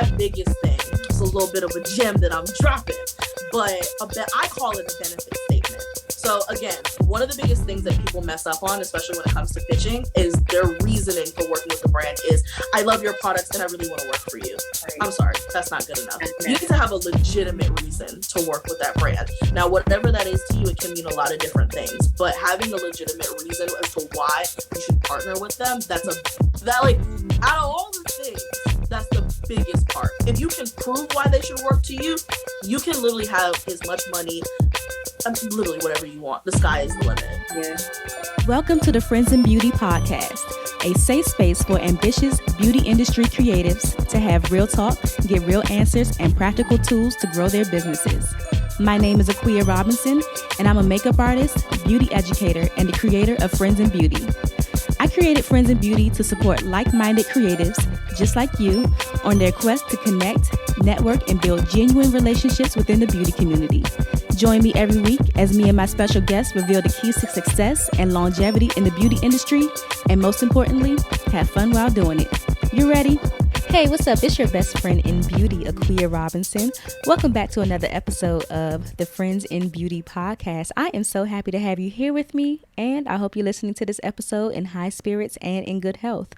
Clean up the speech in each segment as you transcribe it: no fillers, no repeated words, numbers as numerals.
my biggest thing. It's a little bit of a gem that I'm dropping, but I call it a benefit statement. So again, one of the biggest things that people mess up on, especially when it comes to pitching, is their reasoning for working with the brand is, I love your products and I really want to work for you. Right. I'm sorry, that's not good enough. You need to have a legitimate reason to work with that brand. Now, whatever that is to you, it can mean a lot of different things, but having a legitimate reason as to why you should partner with them, out of all the things, that's the biggest part. If you can prove why they should work to you, you can literally have as much money, literally whatever you want. The sky is the limit. Yeah. Welcome to the Friends in Beauty podcast, a safe space for ambitious beauty industry creatives to have real talk, get real answers, and practical tools to grow their businesses. My name is Aquia Robinson, and I'm a makeup artist, beauty educator, and the creator of Friends in Beauty. I created Friends in Beauty to support like-minded creatives just like you on their quest to connect, network, and build genuine relationships within the beauty community. Join me every week as me and my special guests reveal the keys to success and longevity in the beauty industry, and most importantly, have fun while doing it. You ready? Hey, what's up? It's your best friend in beauty, Aquia Robinson. Welcome back to another episode of the Friends in Beauty podcast. I am so happy to have you here with me, and I hope you're listening to this episode in high spirits and in good health.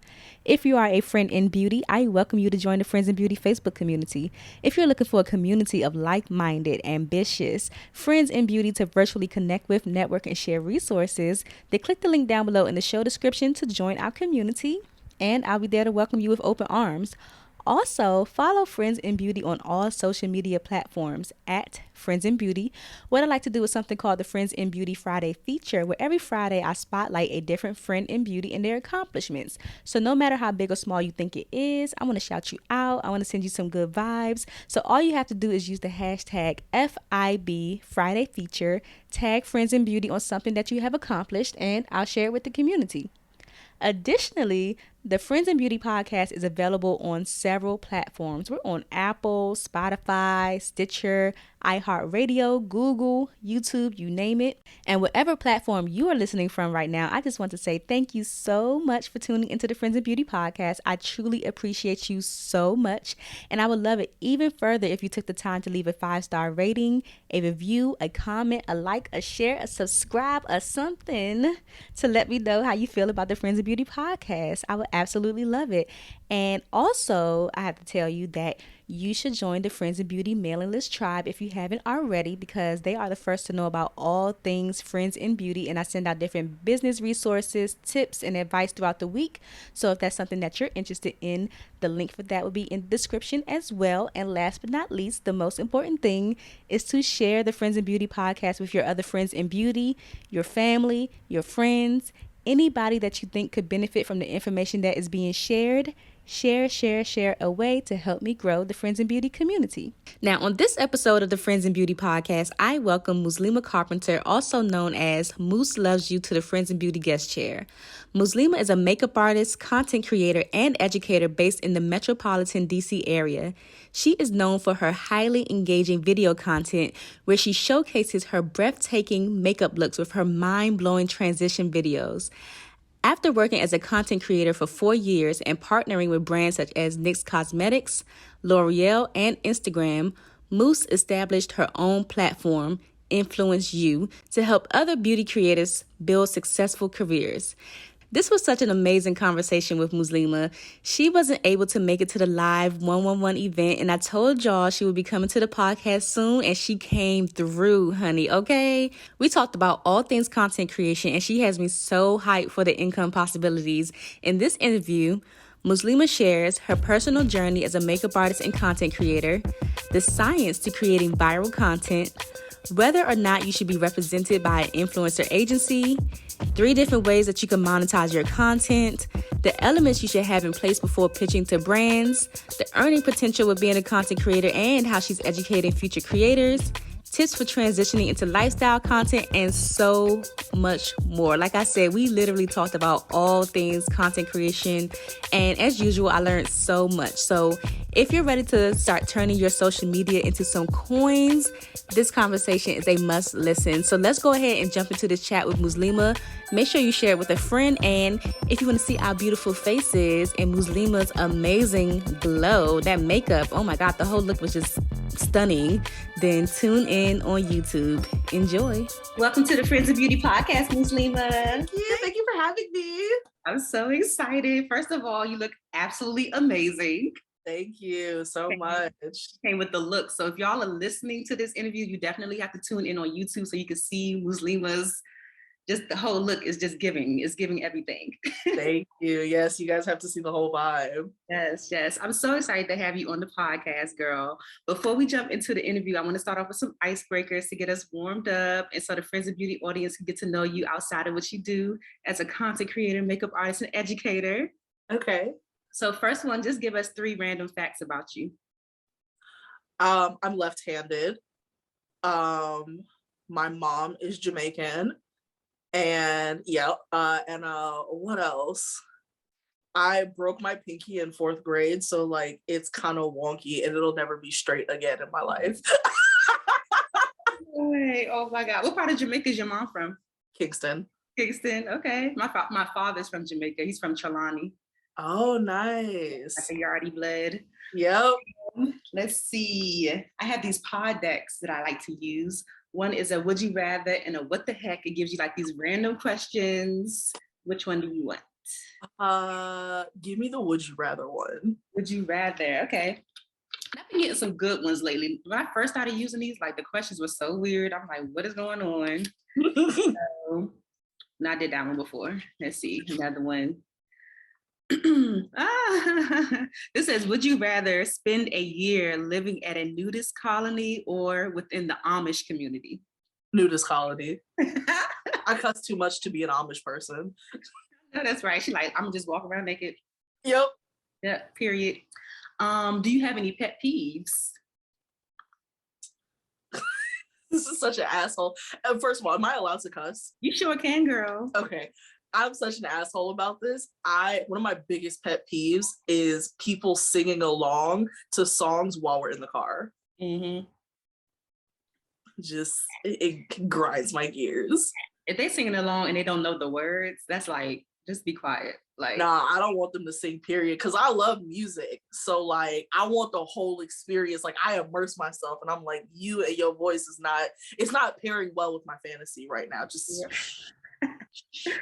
If you are a friend in beauty, I welcome you to join the Friends in Beauty Facebook community. If you're looking for a community of like-minded, ambitious friends in beauty to virtually connect with, network, and share resources, then click the link down below in the show description to join our community. And I'll be there to welcome you with open arms. Also, follow Friends in Beauty on all social media platforms at Friends in Beauty. What I like to do is something called the Friends in Beauty Friday feature, where every Friday I spotlight a different friend in beauty and their accomplishments. So no matter how big or small you think it is, I want to shout you out. I want to send you some good vibes. So all you have to do is use the hashtag FIB Friday feature, tag Friends in Beauty on something that you have accomplished, and I'll share it with the community. Additionally, the Friends in Beauty podcast is available on several platforms. We're on Apple, Spotify, Stitcher, iHeartRadio, Google, YouTube, you name it. And whatever platform you are listening from right now, I just want to say thank you so much for tuning into the Friends in Beauty podcast. I truly appreciate you so much. And I would love it even further if you took the time to leave a 5-star rating, a review, a comment, a like, a share, a subscribe, or something to let me know how you feel about the Friends in Beauty podcast. I would absolutely love it. And also, I have to tell you that you should join the Friends in Beauty mailing list tribe if you haven't already, because they are the first to know about all things Friends in Beauty, and I send out different business resources, tips, and advice throughout the week. So if that's something that you're interested in, the link for that will be in the description as well. And last but not least, the most important thing is to share the Friends in Beauty podcast with your other friends in beauty, your family, your friends, anybody that you think could benefit from the information that is being shared. Share away to help me grow the Friends in Beauty community. Now, on this episode of the Friends in Beauty podcast, I welcome Muslimah Carpenter, also known as Moose Loves You, to the Friends in Beauty guest chair. Muslimah is a makeup artist, content creator, and educator based in the metropolitan DC area. She is known for her highly engaging video content, where she showcases her breathtaking makeup looks with her mind-blowing transition videos. After working as a content creator for 4 years and partnering with brands such as NYX Cosmetics, L'Oreal, and Instagram, Moose established her own platform, influenceyou, to help other beauty creators build successful careers. This was such an amazing conversation with Muslimah. She wasn't able to make it to the live 111 event, and I told y'all she would be coming to the podcast soon, and she came through, honey, okay? We talked about all things content creation, and she has me so hyped for the income possibilities. In this interview, Muslimah shares her personal journey as a makeup artist and content creator, the science to creating viral content, whether or not you should be represented by an influencer agency, 3 different ways that you can monetize your content, the elements you should have in place before pitching to brands, the earning potential with being a content creator and how she's educating future creators, tips for transitioning into lifestyle content, and so much more. Like I said, we literally talked about all things content creation, and as usual, I learned so much. So If you're ready to start turning your social media into some coins, this conversation is a must listen. So let's go ahead and jump into this chat with Muslimah. Make sure you share it with a friend. And if you want to see our beautiful faces and Muslimah's amazing glow, that makeup, oh my God, the whole look was just stunning, then tune in on YouTube. Enjoy. Welcome to the Friends of Beauty podcast, Muslimah. Thank you for having me. I'm so excited. First of all, you look absolutely amazing. Thank you so much. Came with the look. So if y'all are listening to this interview, you definitely have to tune in on YouTube so you can see Muslimah's, just the whole look is just giving. It's giving everything. Thank you. Yes, you guys have to see the whole vibe. Yes. I'm so excited to have you on the podcast, girl. Before we jump into the interview, I want to start off with some icebreakers to get us warmed up and so the Friends of Beauty audience can get to know you outside of what you do as a content creator, makeup artist, and educator. Okay. So first one, just give us 3 random facts about you. I'm left-handed. My mom is Jamaican. And what else? I broke my pinky in 4th grade, so like it's kind of wonky and it'll never be straight again in my life. Wait, oh my God. What part of Jamaica is your mom from? Kingston. Okay. My father's from Jamaica. He's from Trelawney. Oh, nice. I think you already bled. Yep. Let's see. I have these pod decks that I like to use. One is a would you rather and a what the heck. It gives you like these random questions. Which one do you want? Give me the would you rather one. Would you rather? Okay. I've been getting some good ones lately. When I first started using these, like the questions were so weird. I'm like, what is going on? So, and I did that one before. Let's see, another one. This says, would you rather spend a year living at a nudist colony or within the Amish community? Nudist colony. I cuss too much to be an Amish person. No, that's right. She like, I'm gonna just walk around naked. Yep. Yeah, period. Do you have any pet peeves? This is such an asshole. First of all, am I allowed to cuss? You sure can, girl. Okay. I'm such an asshole about this. One of my biggest pet peeves is people singing along to songs while we're in the car. Mm-hmm. Just, it grinds my gears. If they're singing along and they don't know the words, that's like, just be quiet. Like, nah, I don't want them to sing, period. Because I love music. So like, I want the whole experience. Like, I immerse myself and I'm like, you and your voice it's not pairing well with my fantasy right now. Just... Yeah.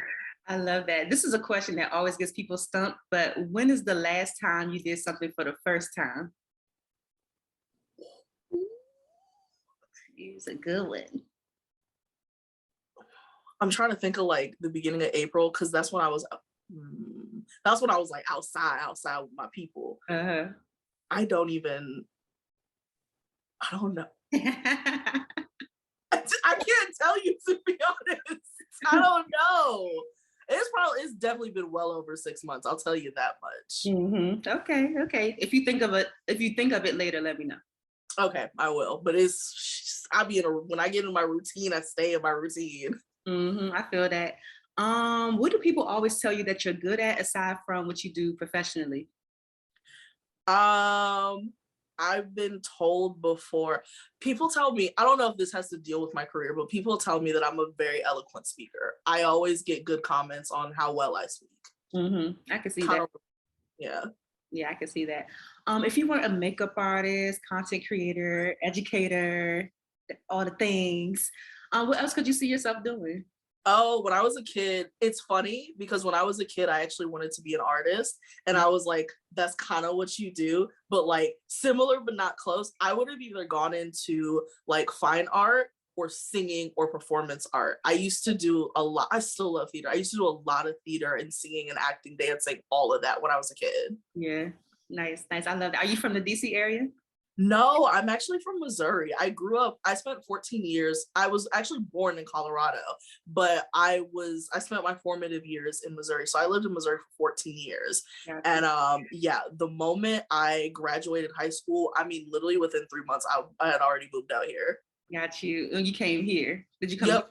I love that. This is a question that always gets people stumped, but when is the last time you did something for the first time? Here's a good one. I'm trying to think of like the beginning of April, because that's when I was like outside with my people. Uh-huh. I don't know. I can't tell you, to be honest. I don't know. It's definitely been well over 6 months. I'll tell you that much. Mm-hmm. Okay. If you think of it later, let me know. Okay, I will. But when I get in my routine, I stay in my routine. Mm-hmm. I feel that. What do people always tell you that you're good at aside from what you do professionally? I've been told before, people tell me, I don't know if this has to deal with my career, but people tell me that I'm a very eloquent speaker. I always get good comments on how well I speak. Mm-hmm. I can see that. Yeah, I can see that. If you weren't a makeup artist, content creator, educator, all the things, what else could you see yourself doing? Oh, when I was a kid, it's funny because when I was a kid, I actually wanted to be an artist. And I was like, that's kind of what you do. But like similar, but not close. I would have either gone into like fine art or singing or performance art. I used to do a lot. I still love theater. I used to do a lot of theater and singing and acting, dancing, all of that when I was a kid. Yeah, nice. I love that. Are you from the DC area? No, I'm actually from Missouri. I spent 14 years. I was actually born in Colorado, but I spent my formative years in Missouri. So I lived in Missouri for 14 years. Gotcha. And the moment I graduated high school, I mean, literally within 3 months, I had already moved out here. Got you. And you came here. Did you come?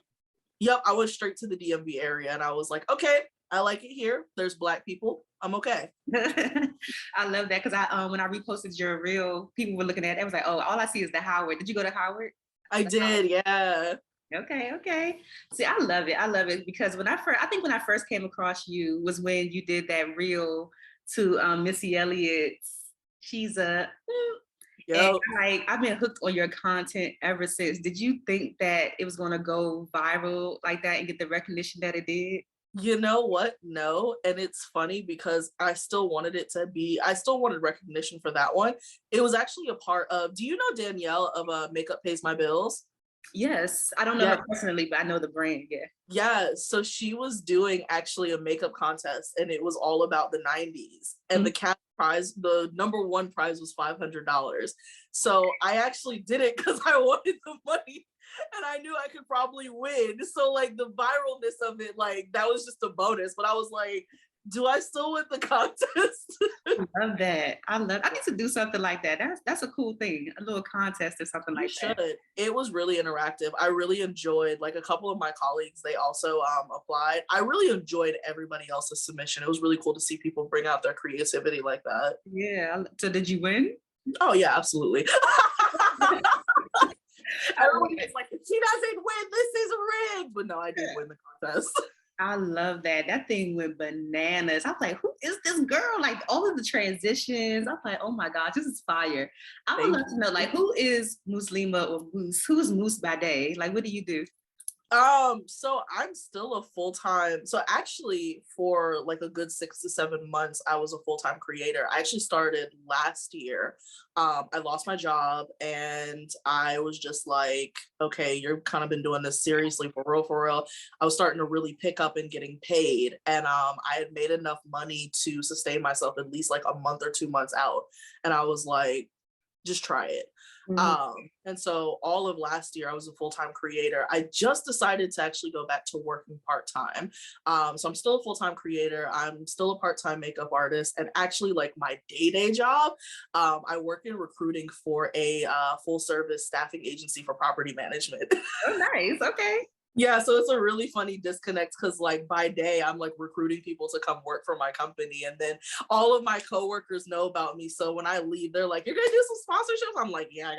Yep. I went straight to the DMV area and I was like, okay, I like it here. There's Black people. I'm okay. I love that because I when I reposted your reel, people were looking at it. I was like, oh, all I see is the Howard. Did you go to Howard? I did, yeah. Okay. See, I love it because when I first came across you was when you did that reel to Missy Elliott's She's a Yep. And I've been hooked on your content ever since. Did you think that it was gonna go viral like that and get the recognition that it did? You know what? No. And it's funny because I still wanted recognition for that one. It was actually a part of, do you know Danielle of Makeup Pays My Bills? Yes. I don't know her personally, but I know the brand, yeah. Yeah. So she was doing actually a makeup contest and it was all about the 90s. And the cash prize, the number one prize was $500. So I actually did it because I wanted the money. And I knew I could probably win. So like the viralness of it, like that was just a bonus. But I was like, do I still win the contest? I love that. I need to do something like that. That's a cool thing. A little contest or something like that. It was really interactive. I really enjoyed, like a couple of my colleagues, they also applied. I really enjoyed everybody else's submission. It was really cool to see people bring out their creativity like that. Yeah. So did you win? Oh yeah, absolutely. Everybody's like, she doesn't win, this is rigged. But no, I did win the contest. I love that. That thing went bananas. I was like, who is this girl? Like all of the transitions. I'm like, oh my gosh, this is fire. I would love to know, like, who is Muslimah or Moose? Who is Moose by day? Like, what do you do? So I'm still a full-time, so actually for like a good 6 to 7 months, I was a full-time creator. I actually started last year. I lost my job and I was just like, okay, you've kind of been doing this seriously for real. I was starting to really pick up and getting paid. And I had made enough money to sustain myself at least like a month or 2 months out. And I was like, just try it. And so all of last year I was a full-time creator. I just decided to actually go back to working part-time. So I'm still a full-time creator. I'm still a part-time makeup artist, and actually like my day job, I work in recruiting for a full-service staffing agency for property management. Oh, nice. Okay. Yeah, so it's a really funny disconnect because like by day I'm like recruiting people to come work for my company, and then all of my coworkers know about me. So when I leave, they're like, "You're gonna do some sponsorships?" I'm like, "Yeah,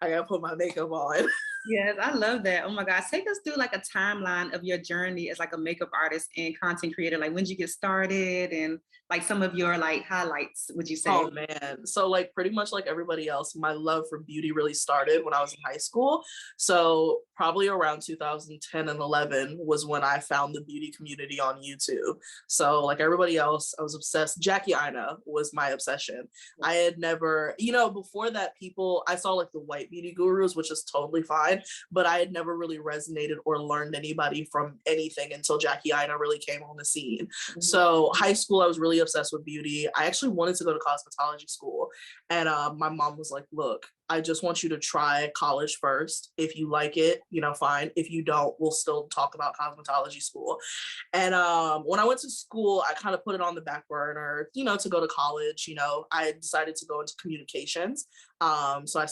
I gotta put my makeup on." Yes, I love that. Oh my gosh, take us through like a timeline of your journey as like a makeup artist and content creator. Like when did you get started, and like some of your like highlights, would you say? Oh man, so like pretty much like everybody else, my love for beauty really started when I was in high school. So probably around 2010 and 11 was when I found the beauty community on YouTube. So like everybody else, I was obsessed. Jackie Aina was my obsession. I had never, before that, I saw like the white beauty gurus, which is totally fine, but I had never really resonated or learned anybody from anything until Jackie Aina really came on the scene. So high school, I was really obsessed with beauty. I actually wanted to go to cosmetology school, and my mom was like, look, I just want you to try college first. If you like it, fine. If you don't, we'll still talk about cosmetology school. And when I went to school, I kind of put it on the back burner, to go to college. I decided to go into communications. So I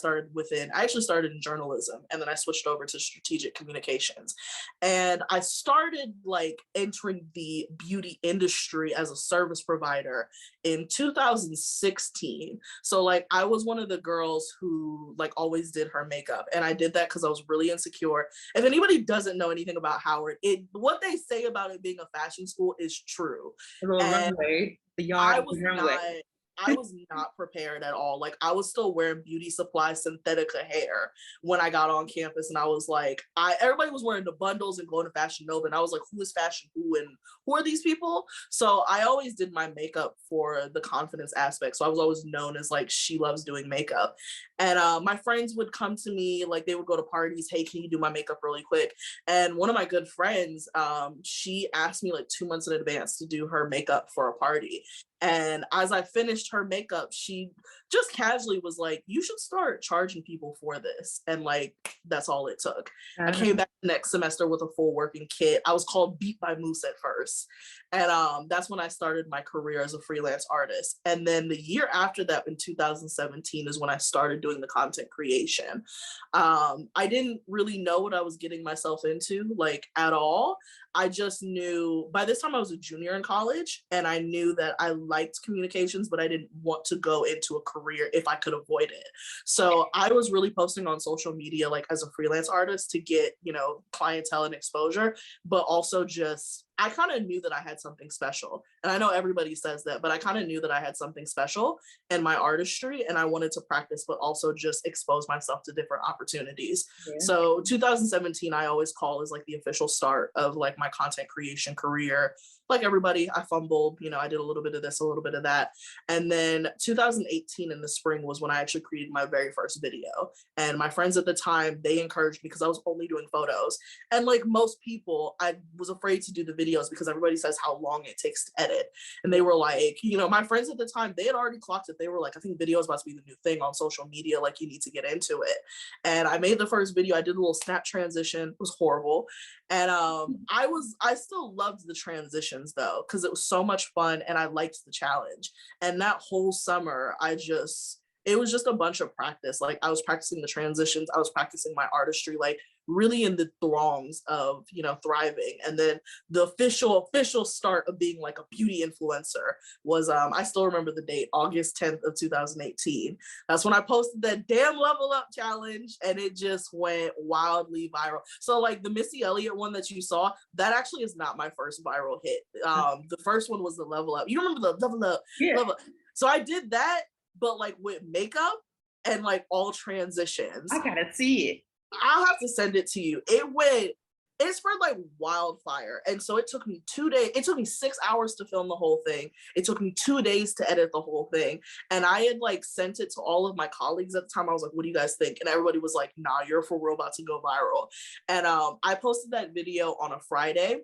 actually started in journalism, and then I switched over to strategic communications. And I started like entering the beauty industry as a service provider in 2016. So like I was one of the girls who like always did her makeup, and I did that because I was really insecure. If anybody doesn't know anything about Howard, what they say about it being a fashion school is true. Runway, the yard runway. I was not prepared at all. Like I was still wearing beauty supply Synthetica hair when I got on campus, and I was like, everybody was wearing the bundles and going to Fashion Nova, and I was like, who is Fashion Who and who are these people? So I always did my makeup for the confidence aspect. So I was always known as like, she loves doing makeup. And my friends would come to me, like they would go to parties, hey, can you do my makeup really quick? And one of my good friends, she asked me like 2 months in advance to do her makeup for a party. And as I finished her makeup, she just casually was like, you should start charging people for this. And like, that's all it took. I came back the next semester with a full working kit. I was called Beat by Moose at first. And that's when I started my career as a freelance artist. And then the year after that, in 2017, is when I started doing the content creation. I didn't really know what I was getting myself into, like, at all. I just knew, by this time I was a junior in college, and I knew that I liked communications, but I didn't want to go into a career if I could avoid it. So I was really posting on social media, like, as a freelance artist to get, you know, clientele and exposure, but also just, I kind of knew that I had something special. And I know everybody says that, but I kind of knew that I had something special in my artistry, and I wanted to practice, but also just expose myself to different opportunities. Yeah. So 2017, I always call is like the official start of like my content creation career. Like everybody, I fumbled, you know, I did a little bit of this, a little bit of that. And then 2018 in the spring was when I actually created my very first video. And my friends at the time, they encouraged me because I was only doing photos. And like most people, I was afraid to do the videos because everybody says how long it takes to edit. And they were like, you know, my friends at the time, they had already clocked it. They were like, I think video is about to be the new thing on social media. Like, you need to get into it. And I made the first video. I did a little snap transition. It was horrible. And I still loved the transitions though, because it was so much fun and I liked the challenge. And that whole summer, it was just a bunch of practice. Like, I was practicing the transitions, I was practicing my artistry, like really in the throngs of, you know, thriving. And then the official start of being like a beauty influencer was, I still remember the date, August 10th of 2018. That's when I posted that damn level up challenge, and it just went wildly viral. So like the Missy Elliott one that you saw, that actually is not my first viral hit. The first one was the level up. You remember the level up? Yeah. Level up. So I did that, but like with makeup and like all transitions. I gotta see it. I'll have to send it to you. It spread like wildfire. And so it took me 2 days. It took me 6 hours to film the whole thing. It took me 2 days to edit the whole thing. And I had like sent it to all of my colleagues at the time. I was like, what do you guys think? And everybody was like, nah, you're for real about to go viral. And I posted that video on a Friday.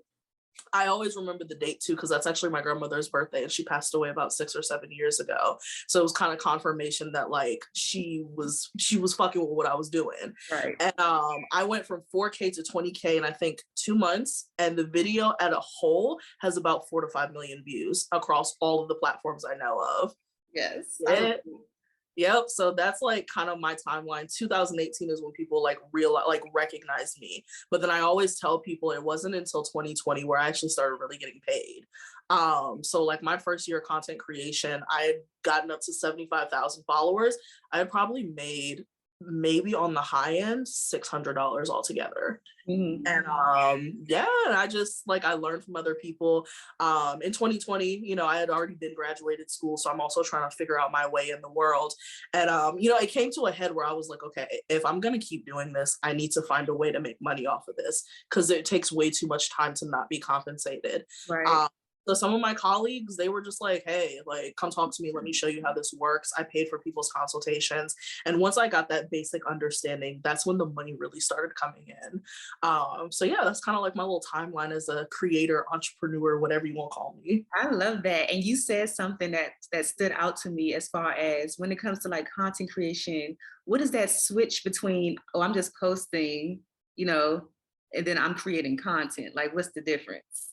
I always remember the date too, because that's actually my grandmother's birthday, and she passed away about 6 or 7 years ago. So it was kind of confirmation that like she was fucking with what I was doing. Right. And I went from 4K to 20K in I think 2 months, and the video at a whole has about 4 to 5 million views across all of the platforms I know of. Yes. Yeah. Yep. So that's like kind of my timeline. 2018 is when people like recognized me. But then I always tell people it wasn't until 2020 where I actually started really getting paid. So like my first year of content creation, I had gotten up to 75,000 followers. I had probably made maybe on the high end $600 altogether. Mm-hmm. And and I just like I learned from other people. In 2020, you know, I had already been graduated school, so I'm also trying to figure out my way in the world. And you know, it came to a head where I was like, okay, if I'm gonna keep doing this, I need to find a way to make money off of this, because it takes way too much time to not be compensated. Right. So some of my colleagues, they were just like, hey, like, come talk to me. Let me show you how this works. I paid for people's consultations. And once I got that basic understanding, that's when the money really started coming in. So yeah, that's kind of like my little timeline as a creator, entrepreneur, whatever you want to call me. I love that. And you said something that stood out to me as far as when it comes to like content creation, what is that switch between, oh, I'm just posting, you know, and then I'm creating content? Like, what's the difference?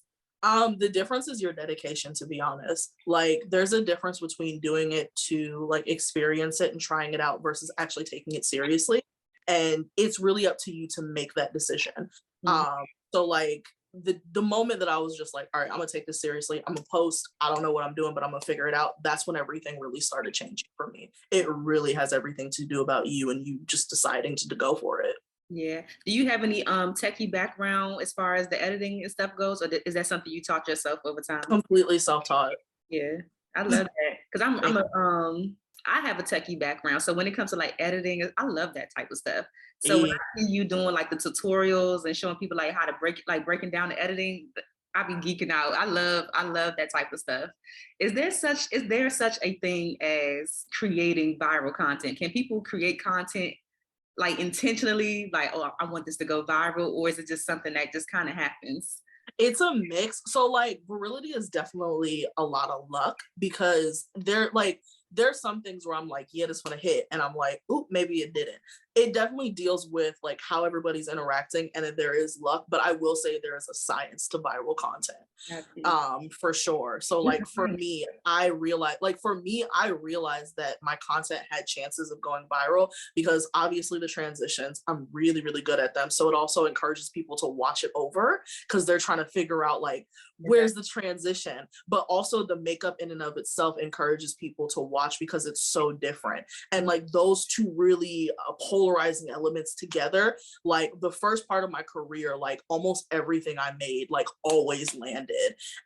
The difference is your dedication, to be honest. Like, there's a difference between doing it to like experience it and trying it out versus actually taking it seriously. And it's really up to you to make that decision. Mm-hmm. So like the moment that I was just like, all right, I'm gonna take this seriously, I'm gonna post, I don't know what I'm doing, but I'm gonna figure it out, that's when everything really started changing for me. It really has everything to do about you and you just deciding to go for it. Yeah. Do you have any techie background as far as the editing and stuff goes, or is that something you taught yourself over time? Completely self-taught. Yeah, I love that, because I have a techie background, so when it comes to like editing, I love that type of stuff. So when I see you doing like the tutorials and showing people like how to breaking down the editing, I be geeking out. I love that type of stuff. Is there such a thing as creating viral content? Can people create content like intentionally, like, oh, I want this to go viral, or is it just something that just kind of happens? It's a mix. So like virility is definitely a lot of luck, because there's some things where I'm like, yeah, this one hit, and I'm like, oop, maybe it didn't. It definitely deals with like how everybody's interacting, and then there is luck, but I will say there is a science to viral content. For sure. So like for me, I realized that my content had chances of going viral, because obviously the transitions, I'm really, really good at them. So it also encourages people to watch it over, because they're trying to figure out like, where's the transition? But also the makeup in and of itself encourages people to watch, because it's so different. And like those two really polarizing elements together, like the first part of my career, like almost everything I made like always landed.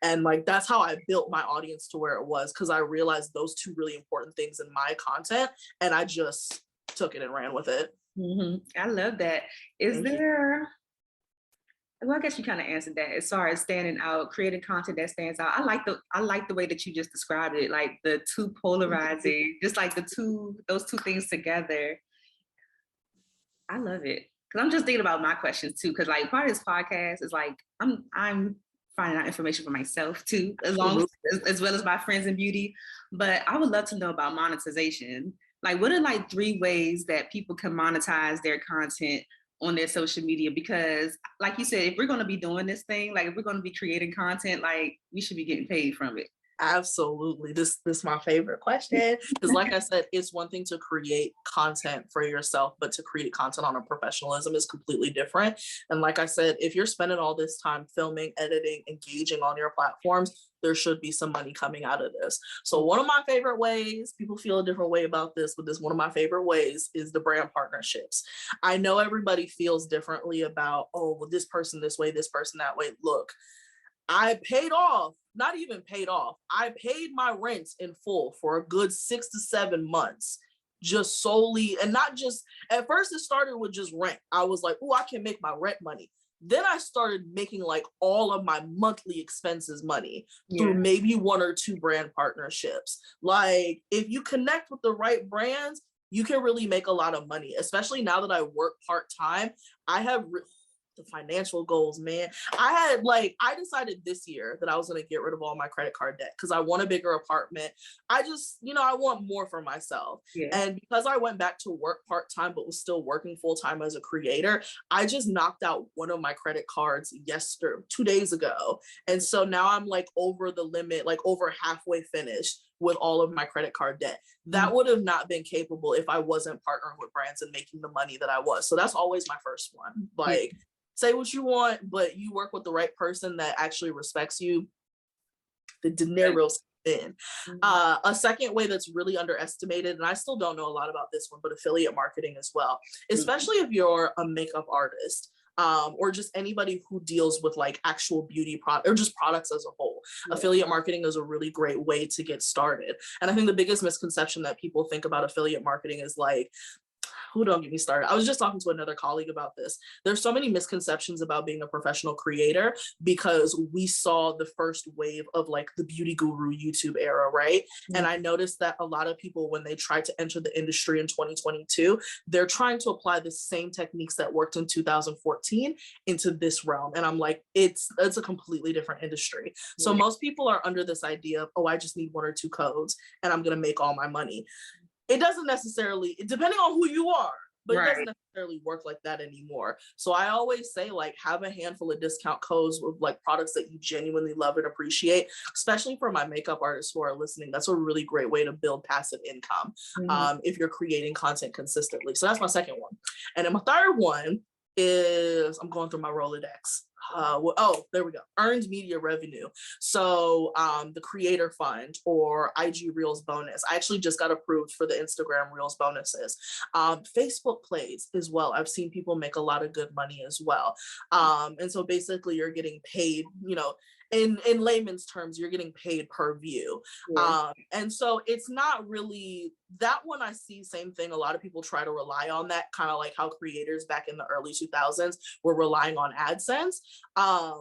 And like that's how I built my audience to where it was, because I realized those two really important things in my content, and I just took it and ran with it. I love that. Is there, well, I guess you kind of answered that as far as standing out, creating content that stands out. I like the way that you just described it, like the two polarizing, just like those two things together. I love it. Cause I'm just thinking about my questions too. Cause like part of this podcast is like, I'm finding out information for myself too, as well as my friends in beauty. But I would love to know about monetization. Like, what are like 3 ways that people can monetize their content on their social media? Because like you said, if we're going to be doing this thing, like if we're going to be creating content, like we should be getting paid from it. Absolutely. This is my favorite question, because like I said, it's one thing to create content for yourself, but to create content on a professionalism is completely different. And like I said, if you're spending all this time filming, editing, engaging on your platforms, there should be some money coming out of this. So one of my favorite ways, people feel a different way about this, but one of my favorite ways is the brand partnerships. I know everybody feels differently about, oh, well, this person this way, this person that way. Look, I paid off, not even paid off. I paid my rent in full for a good 6 to 7 months, just solely, and not just, at first it started with just rent. I was like, oh, I can make my rent money. Then I started making like all of my monthly expenses money through maybe 1 or 2 brand partnerships. Like if you connect with the right brands, you can really make a lot of money, especially now that I work part-time. I have the financial goals, man. I decided this year that I was going to get rid of all my credit card debt, because I want a bigger apartment. I just, I want more for myself. And because I went back to work part-time, but was still working full-time as a creator, I just knocked out one of my credit cards 2 days ago. And so now I'm like over the limit, like over halfway finished with all of my credit card debt. That would have not been capable if I wasn't partnering with brands and making the money that I was. So that's always my first one. Like, say what you want, but you work with the right person that actually respects you, the dinero's in. A second way that's really underestimated, and I still don't know a lot about this one, but affiliate marketing as well, especially if you're a makeup artist. Or just anybody who deals with like actual beauty product or just products as a whole. Affiliate marketing is a really great way to get started. And I think the biggest misconception that people think about affiliate marketing is like, don't get me started. I was just talking to another colleague about this. There's so many misconceptions about being a professional creator, because we saw the first wave of like the beauty guru YouTube era, right? And I noticed that a lot of people, when they try to enter the industry in 2022, they're trying to apply the same techniques that worked in 2014 into this realm. And I'm like, it's a completely different industry. So most people are under this idea of, oh, I just need 1 or 2 codes and I'm going to make all my money. It doesn't necessarily, depending on who you are, but it doesn't necessarily work like that anymore. So I always say, like, have a handful of discount codes with like products that you genuinely love and appreciate, especially for my makeup artists who are listening. That's a really great way to build passive income if you're creating content consistently. So that's my second one. And then my third one is, I'm going through my Rolodex. There we go. Earned media revenue. So the creator fund or IG Reels bonus. I actually just got approved for the Instagram Reels bonuses. Facebook plays as well. I've seen people make a lot of good money as well. And so basically you're getting paid, in layman's terms, you're getting paid per view. And so it's not really that one. I see same thing. A lot of people try to rely on that, kind of like how creators back in the early 2000s were relying on AdSense. I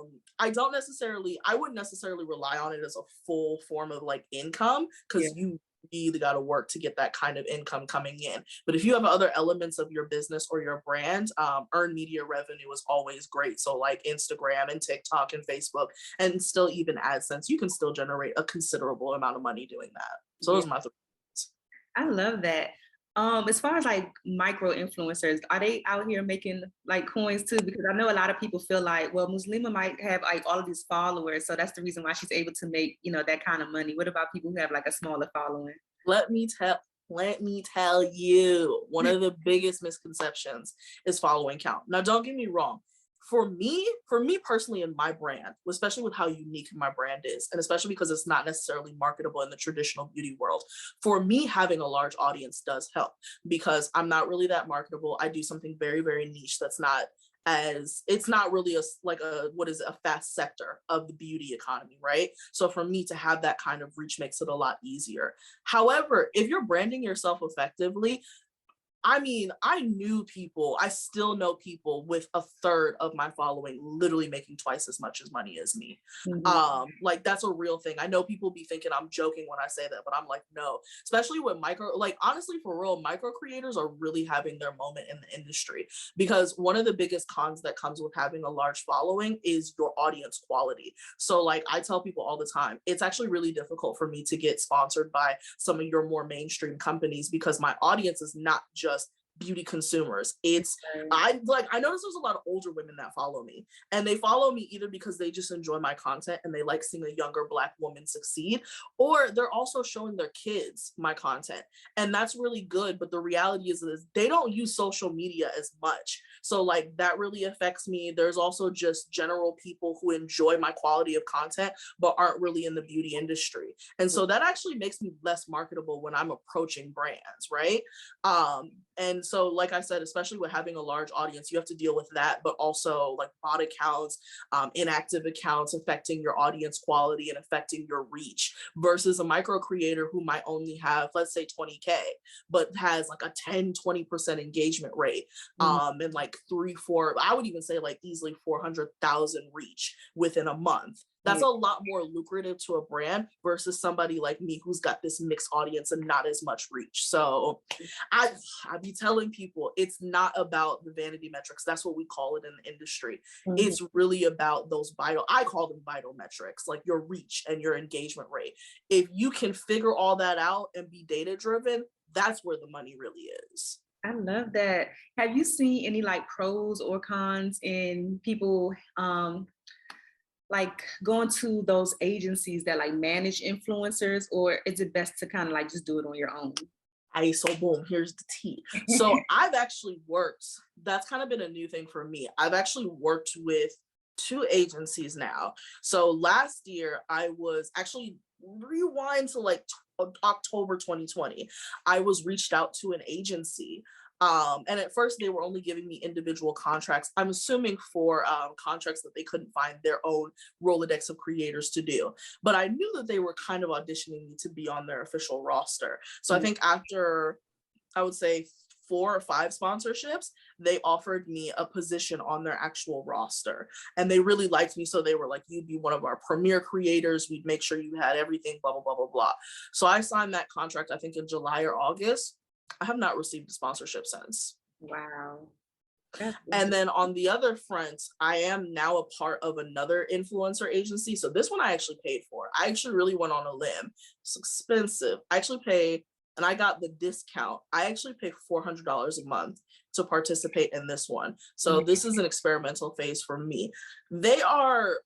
wouldn't necessarily rely on it as a full form of like income, because you really got to work to get that kind of income coming in. But if you have other elements of your business or your brand, earned media revenue is always great. So like Instagram and TikTok and Facebook, and still even AdSense, you can still generate a considerable amount of money doing that. So those are my 3 things. I love that. As far as like micro influencers, are they out here making like coins too? Because I know a lot of people feel like, well, Muslimah might have like all of these followers, so that's the reason why she's able to make, you know, that kind of money. What about people who have like a smaller following? Let me tell you, one of the biggest misconceptions is following count. Now, don't get me wrong. For me personally in my brand, especially with how unique my brand is, and especially because it's not necessarily marketable in the traditional beauty world, for me, having a large audience does help because I'm not really that marketable. I do something very, very niche that's not it's not really a fast sector of the beauty economy, right? So for me to have that kind of reach makes it a lot easier. However, if you're branding yourself effectively, I mean, I still know people with a third of my following literally making twice as much as money as me. Like that's a real thing. I know people be thinking I'm joking when I say that, but I'm like, no, especially with honestly, for real, micro creators are really having their moment in the industry, because one of the biggest cons that comes with having a large following is your audience quality. So like I tell people all the time, it's actually really difficult for me to get sponsored by some of your more mainstream companies because my audience is not just beauty consumers. I notice there's a lot of older women that follow me, and they follow me either because they just enjoy my content and they like seeing a younger Black woman succeed, or they're also showing their kids my content, and that's really good. But the reality is they don't use social media as much, so like that really affects me. There's also just general people who enjoy my quality of content but aren't really in the beauty industry, and so that actually makes me less marketable when I'm approaching brands, right? And so, like I said, especially with having a large audience, you have to deal with that, but also like bot accounts, inactive accounts affecting your audience quality and affecting your reach, versus a micro creator who might only have, let's say 20K, but has like a 10-20% engagement rate, and like 3-4, I would even say like easily 400,000 reach within a month. That's a lot more lucrative to a brand versus somebody like me who's got this mixed audience and not as much reach. So I be telling people it's not about the vanity metrics. That's what we call it in the industry. It's really about those I call them vital metrics, like your reach and your engagement rate. If you can figure all that out and be data driven, that's where the money really is. I love that. Have you seen any like pros or cons in people like going to those agencies that like manage influencers, or is it best to kind of like just do it on your own? So boom, here's the tea. So I've actually worked, that's kind of been a new thing for me. I've actually worked with 2 agencies now. So last year I was actually, rewind to like October 2020, I was reached out to an agency. And at first they were only giving me individual contracts. I'm assuming for contracts that they couldn't find their own Rolodex of creators to do. But I knew that they were kind of auditioning me to be on their official roster. So I think after, I would say 4 or 5 sponsorships, they offered me a position on their actual roster. And they really liked me. So they were like, you'd be one of our premier creators. We'd make sure you had everything, blah, blah, blah, blah, blah. So I signed that contract, I think in July or August. I have not received a sponsorship since. Wow. And then on the other front, I am now a part of another influencer agency. So this one I actually paid for. I actually really went on a limb. It's expensive. I actually pay, and I got the discount. I actually pay $400 a month to participate in this one. So this is an experimental phase for me. They are,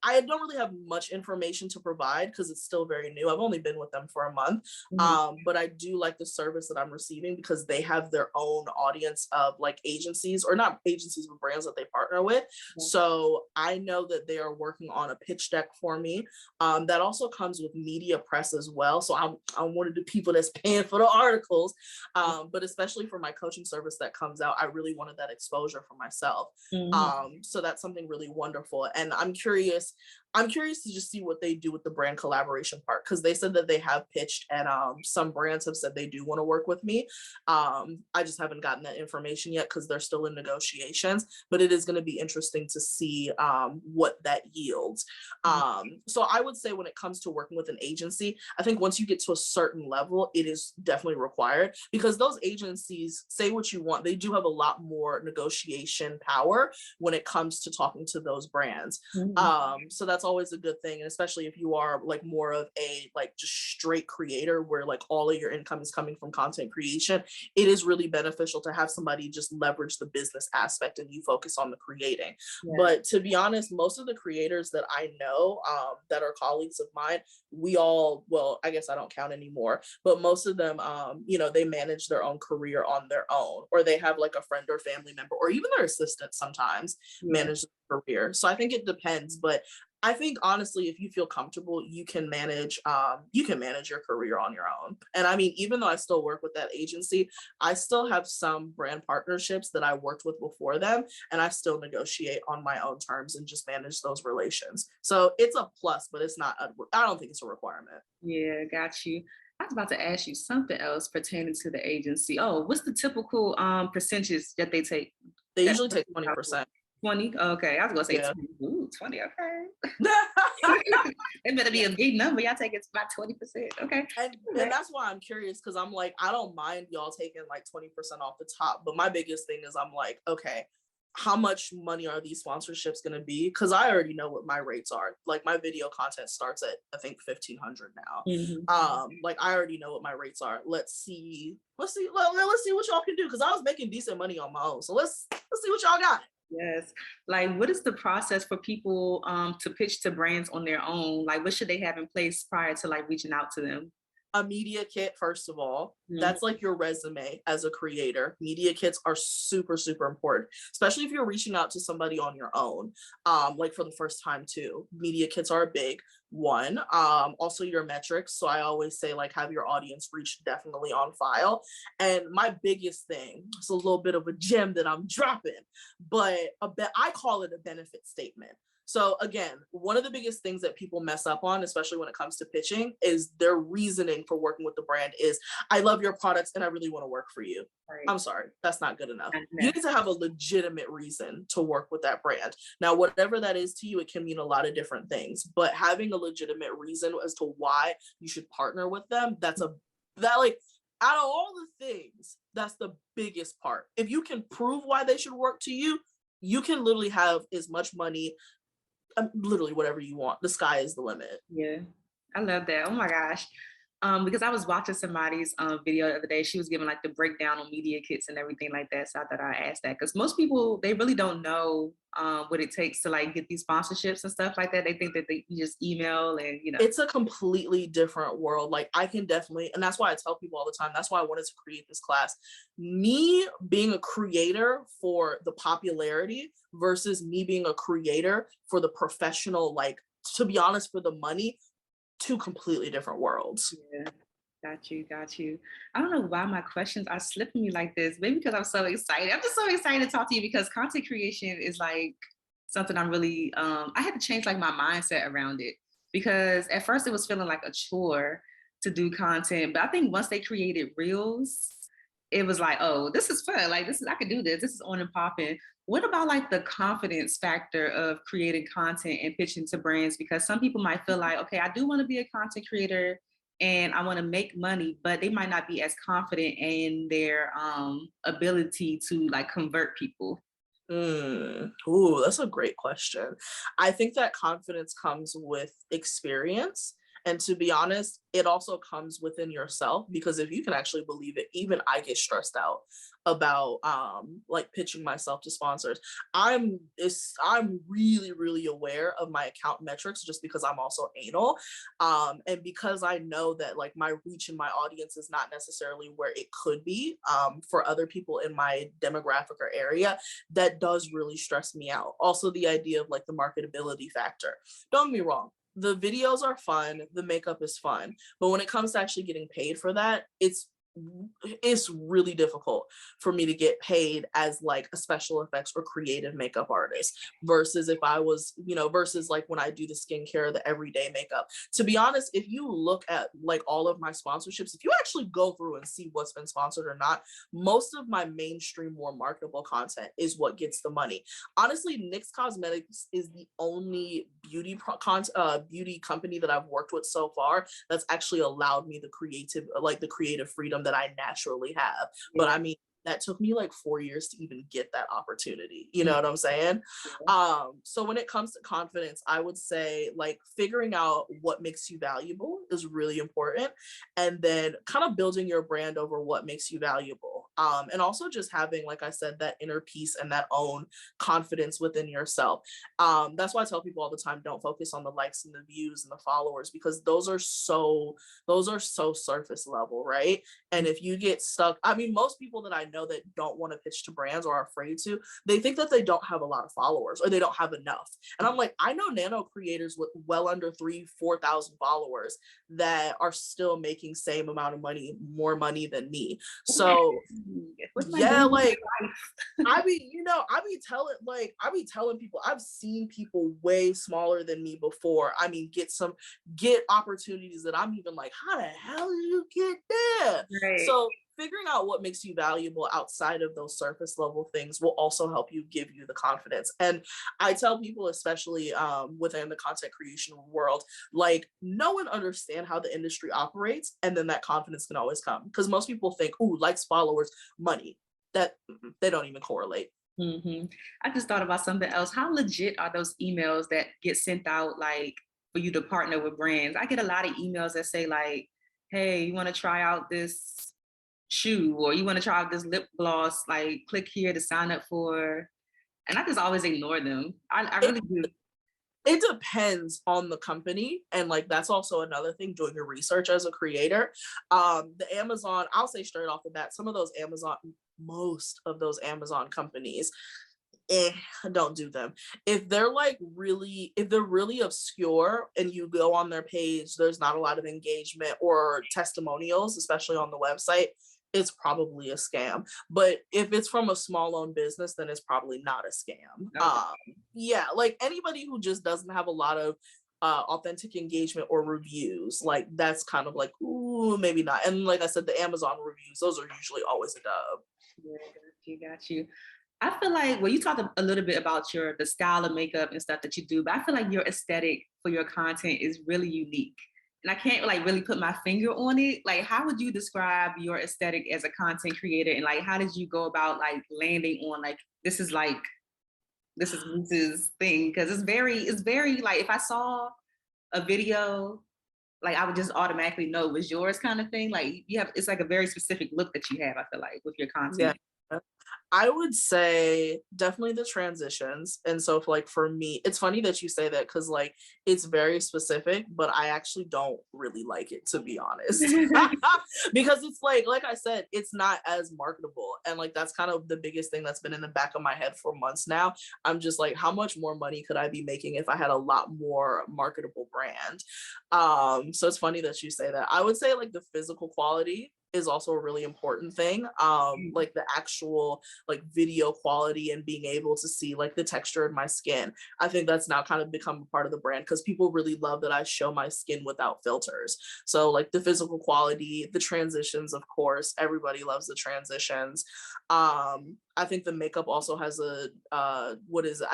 I don't really have much information to provide because it's still very new. I've only been with them for a month, but I do like the service that I'm receiving because they have their own audience of like agencies, or not agencies, but brands that they partner with. So I know that they are working on a pitch deck for me. That also comes with media press as well. So I'm one of the people that's paying for the articles, but especially for my coaching service that comes out, I really wanted that exposure for myself. So that's something really wonderful. And I'm curious, I'm curious to just see what they do with the brand collaboration part, because they said that they have pitched and some brands have said they do want to work with me. I just haven't gotten that information yet because they're still in negotiations, but it is going to be interesting to see what that yields. So I would say when it comes to working with an agency, I think once you get to a certain level, it is definitely required, because those agencies, say what you want, they do have a lot more negotiation power when it comes to talking to those brands. So that's always a good thing, and especially if you are like more of a like just straight creator where like all of your income is coming from content creation, it is really beneficial to have somebody just leverage the business aspect and you focus on the creating. But to be honest, most of the creators that I know that are colleagues of mine, we all, well, I guess I don't count anymore, but most of them, you know, they manage their own career on their own, or they have like a friend or family member, or even their assistant sometimes manage their career. So I think it depends, but I think honestly, if you feel comfortable, you can manage your career on your own. And I mean, even though I still work with that agency, I still have some brand partnerships that I worked with before them, and I still negotiate on my own terms and just manage those relations. So it's a plus, but it's not, I don't think it's a requirement. Yeah, got you. I was about to ask you something else pertaining to the agency. Oh, what's the typical percentage that they take? They usually take 20%. 20? Okay, I was gonna say 20. Ooh, 20, okay. It better be a big number. Y'all take it about 20%. Okay. And that's why I'm curious, because I'm like, I don't mind y'all taking like 20% off the top, but my biggest thing is I'm like, okay, how much money are these sponsorships going to be? Because I already know what my rates are. Like my video content starts at I think $1,500 now. Like I already know what my rates are. Let's see what y'all can do, because I was making decent money on my own. So let's see what y'all got. Yes. Like, what is the process for people to pitch to brands on their own? Like, what should they have in place prior to like reaching out to them? A media kit, first of all. That's like your resume as a creator. Media kits are super, super important, especially if you're reaching out to somebody on your own, like for the first time too. Media kits are a big one. Also your metrics. So I always say like have your audience reach definitely on file. And my biggest thing, it's a little bit of a gem that I'm dropping, but I call it a benefit statement. So again, one of the biggest things that people mess up on, especially when it comes to pitching, is their reasoning for working with the brand is, I love your products and I really want to work for you. Right. I'm sorry, that's not good enough. You need to have a legitimate reason to work with that brand. Now, whatever that is to you, it can mean a lot of different things, but having a legitimate reason as to why you should partner with them, that like, out of all the things, that's the biggest part. If you can prove why they should work to you, you can literally have as much money, literally whatever you want. The sky is the limit. Yeah, I love that. Oh my gosh. Because I was watching somebody's video the other day. She was giving like the breakdown on media kits and everything like that. So I thought I'd ask that, because most people, they really don't know what it takes to like get these sponsorships and stuff like that. They think that they just email and, you know. It's a completely different world. Like I can definitely, and that's why I tell people all the time, that's why I wanted to create this class. Me being a creator for the popularity versus me being a creator for the professional, like, to be honest, for the money, two completely different worlds. Yeah, got you. I don't know why my questions are slipping me like this. Maybe because I'm so excited. I'm just so excited to talk to you, because content creation is like something I'm really, I had to change like my mindset around it, because at first it was feeling like a chore to do content. But I think once they created Reels, it was like, oh, this is fun. Like I can do this. This is on and popping. What about like the confidence factor of creating content and pitching to brands? Because some people might feel like, okay, I do want to be a content creator and I want to make money, but they might not be as confident in their ability to like convert people. Ooh, that's a great question. I think that confidence comes with experience. And to be honest, it also comes within yourself, because if you can actually believe it, even I get stressed out about like pitching myself to sponsors. I'm really, really aware of my account metrics, just because I'm also anal. And because I know that like my reach and my audience is not necessarily where it could be for other people in my demographic or area, that does really stress me out. Also, the idea of like the marketability factor. Don't get me wrong. The videos are fun, the makeup is fun, but when it comes to actually getting paid for that, it's it's really difficult for me to get paid as like a special effects or creative makeup artist versus if I was, versus like when I do the skincare, the everyday makeup. To be honest, if you look at like all of my sponsorships, if you actually go through and see what's been sponsored or not, most of my mainstream, more marketable content is what gets the money. Honestly, NYX Cosmetics is the only beauty company that I've worked with so far that's actually allowed me the creative freedom that I naturally have. But I mean, that took me like 4 years to even get that opportunity. You know what I'm saying? So when it comes to confidence, I would say like figuring out what makes you valuable is really important. And then kind of building your brand over what makes you valuable. And also just having, like I said, that inner peace and that own confidence within yourself. That's why I tell people all the time, don't focus on the likes and the views and the followers, because those are so surface level, right? And if you get stuck, I mean, most people that I know that don't want to pitch to brands or are afraid to, they think that they don't have a lot of followers or they don't have enough. And I'm like, I know nano creators with well under 3,000-4,000 followers that are still making same amount of money, more money than me. So yeah, like I be telling people, I've seen people way smaller than me before. I mean, get opportunities that I'm even like, how the hell did you get there? Right. So figuring out what makes you valuable outside of those surface level things will also help you, give you the confidence. And I tell people, especially within the content creation world, like know and understand how the industry operates, and then that confidence can always come. Because most people think, ooh, likes, followers, money. That they don't even correlate. Mm-hmm. I just thought about something else. How legit are those emails that get sent out like for you to partner with brands? I get a lot of emails that say like, hey, you want to try out this shoe, or you want to try out this lip gloss, like click here to sign up for. And I just always ignore them. I really do. It depends on the company. And like, that's also another thing, doing your research as a creator. The Amazon, I'll say straight off the bat, most of those Amazon companies, don't do them. If they're really obscure and you go on their page, there's not a lot of engagement or testimonials, especially on the website, it's probably a scam. But if it's from a small owned business, then it's probably not a scam. Okay. Like anybody who just doesn't have a lot of authentic engagement or reviews, like that's kind of like, ooh, maybe not. And like I said, the Amazon reviews, those are usually always a dub. Yeah, got you. I feel like, well, you talked a little bit about the style of makeup and stuff that you do, but I feel like your aesthetic for your content is really unique. And I can't like really put my finger on it. Like, how would you describe your aesthetic as a content creator? And like, how did you go about like landing on like, this is Moose's thing? Because it's very like, if I saw a video, like I would just automatically know it was yours kind of thing. Like it's like a very specific look that you have, I feel like, with your content. Yeah. I would say definitely the transitions. And so for me, it's funny that you say that, because like it's very specific, but I actually don't really like it, to be honest. Because it's like I said, it's not as marketable. And like that's kind of the biggest thing that's been in the back of my head for months now. I'm just like, how much more money could I be making if I had a lot more marketable brand? So it's funny that you say that. I would say like the physical quality is also a really important thing. Like the actual like video quality and being able to see like the texture in my skin. I think that's now kind of become a part of the brand, because people really love that I show my skin without filters. So like the physical quality, the transitions, of course, everybody loves the transitions. I think the makeup also has I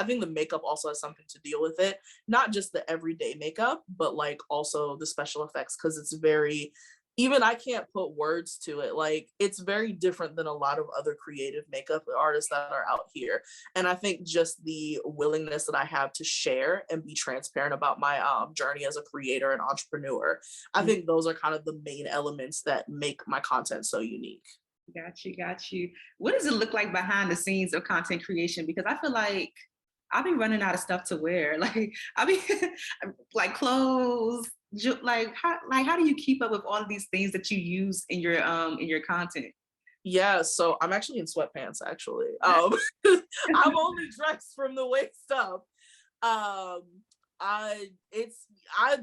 think the makeup also has something to deal with it. Not just the everyday makeup, but like also the special effects, because it's very, even I can't put words to it. Like it's very different than a lot of other creative makeup artists that are out here. And I think just the willingness that I have to share and be transparent about my journey as a creator and entrepreneur, I think those are kind of the main elements that make my content so unique. Got you. What does it look like behind the scenes of content creation? Because I feel like I'll be running out of stuff to wear. Like I'll be like clothes, like how do you keep up with all of these things that you use in your content? Yeah, so I'm actually in sweatpants actually. I'm only dressed from the waist up. I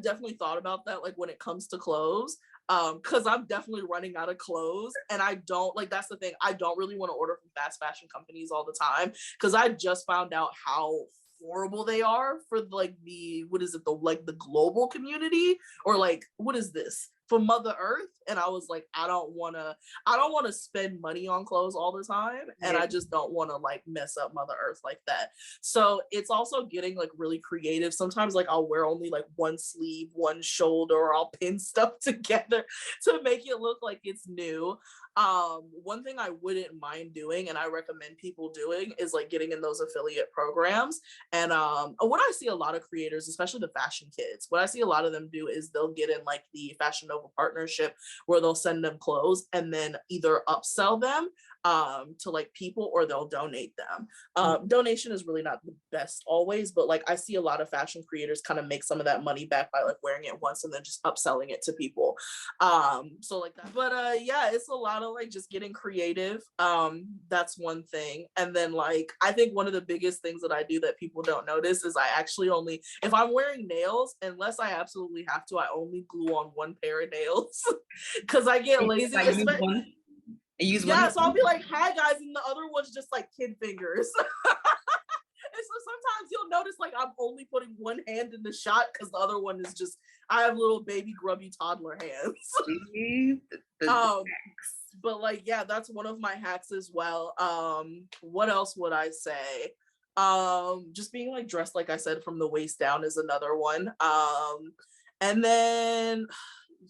definitely thought about that, like when it comes to clothes. because I'm definitely running out of clothes, and I don't like, that's the thing, I don't really want to order from fast fashion companies all the time, because I just found out how horrible they are for like the, what is it, the like the global community, or like, what is this, for Mother Earth. And I was like, I don't want to spend money on clothes all the time, and I just don't want to like mess up Mother Earth like that. So it's also getting like really creative. Sometimes like I'll wear only like one sleeve, one shoulder, or I'll pin stuff together to make it look like it's new. One thing I wouldn't mind doing, and I recommend people doing, is like getting in those affiliate programs. And what I see a lot of creators, especially the fashion kids, what I see a lot of them do is they'll get in like the Fashion Nova partnership, where they'll send them clothes and then either upsell them to like people, or they'll donate them. Donation is really not the best always, but like I see a lot of fashion creators kind of make some of that money back by like wearing it once and then just upselling it to people. So like that. But yeah, it's a lot of like just getting creative. That's one thing. And then like I think one of the biggest things that I do that people don't notice is I actually only, if I'm wearing nails, unless I absolutely have to, I only glue on one pair of nails because I get lazy. Yeah, so I'll be like, hi guys, and the other one's just like kid fingers. And so sometimes you'll notice like I'm only putting one hand in the shot because the other one is just, I have little baby grubby toddler hands. But like, yeah, that's one of my hacks as well. What else would I say? Just being like dressed, like I said, from the waist down is another one. And then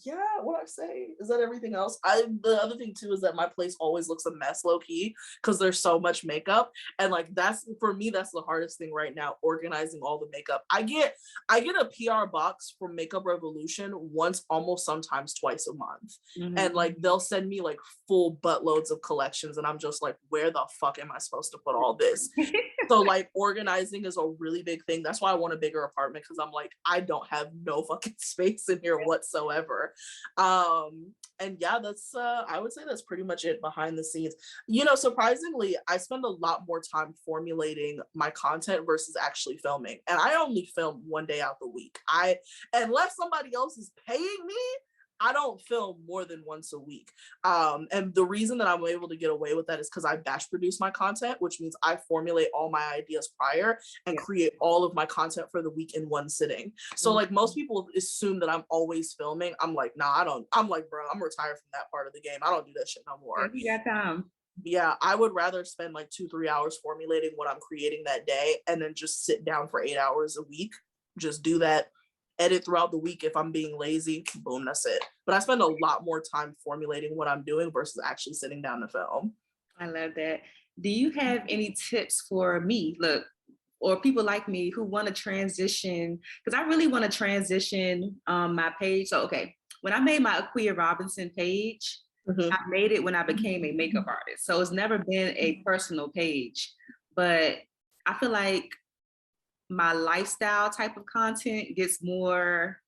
yeah, what I say, is that everything else? The other thing too is that my place always looks a mess low key because there's so much makeup, and like that's, for me, that's the hardest thing right now, organizing all the makeup. I get a PR box from Makeup Revolution once, almost sometimes twice a month, and like they'll send me like full buttloads of collections, and I'm just like, where the fuck am I supposed to put all this? So like organizing is a really big thing. That's why I want a bigger apartment, because I'm like, I don't have no fucking space in here whatsoever. And yeah, that's I would say that's pretty much it behind the scenes. You know, surprisingly, I spend a lot more time formulating my content versus actually filming, and I only film one day out the week. Unless somebody else is paying me, I don't film more than once a week. And the reason that I'm able to get away with that is because I batch produce my content, which means I formulate all my ideas prior and create all of my content for the week in one sitting. So like most people assume that I'm always filming. I'm like, nah, I don't. I'm like, bro, I'm retired from that part of the game. I don't do that shit no more. You got time. Yeah, I would rather spend like 2-3 hours formulating what I'm creating that day and then just sit down for 8 hours a week. Just do that. Edit throughout the week if I'm being lazy, boom, that's it. But I spend a lot more time formulating what I'm doing versus actually sitting down to film. I love that. Do you have any tips for me, look, or people like me who want to transition? Because I really want to transition my page. So, okay, when I made my Aquia Robinson page, I made it when I became a makeup artist. So it's never been a personal page, but I feel like my lifestyle type of content gets more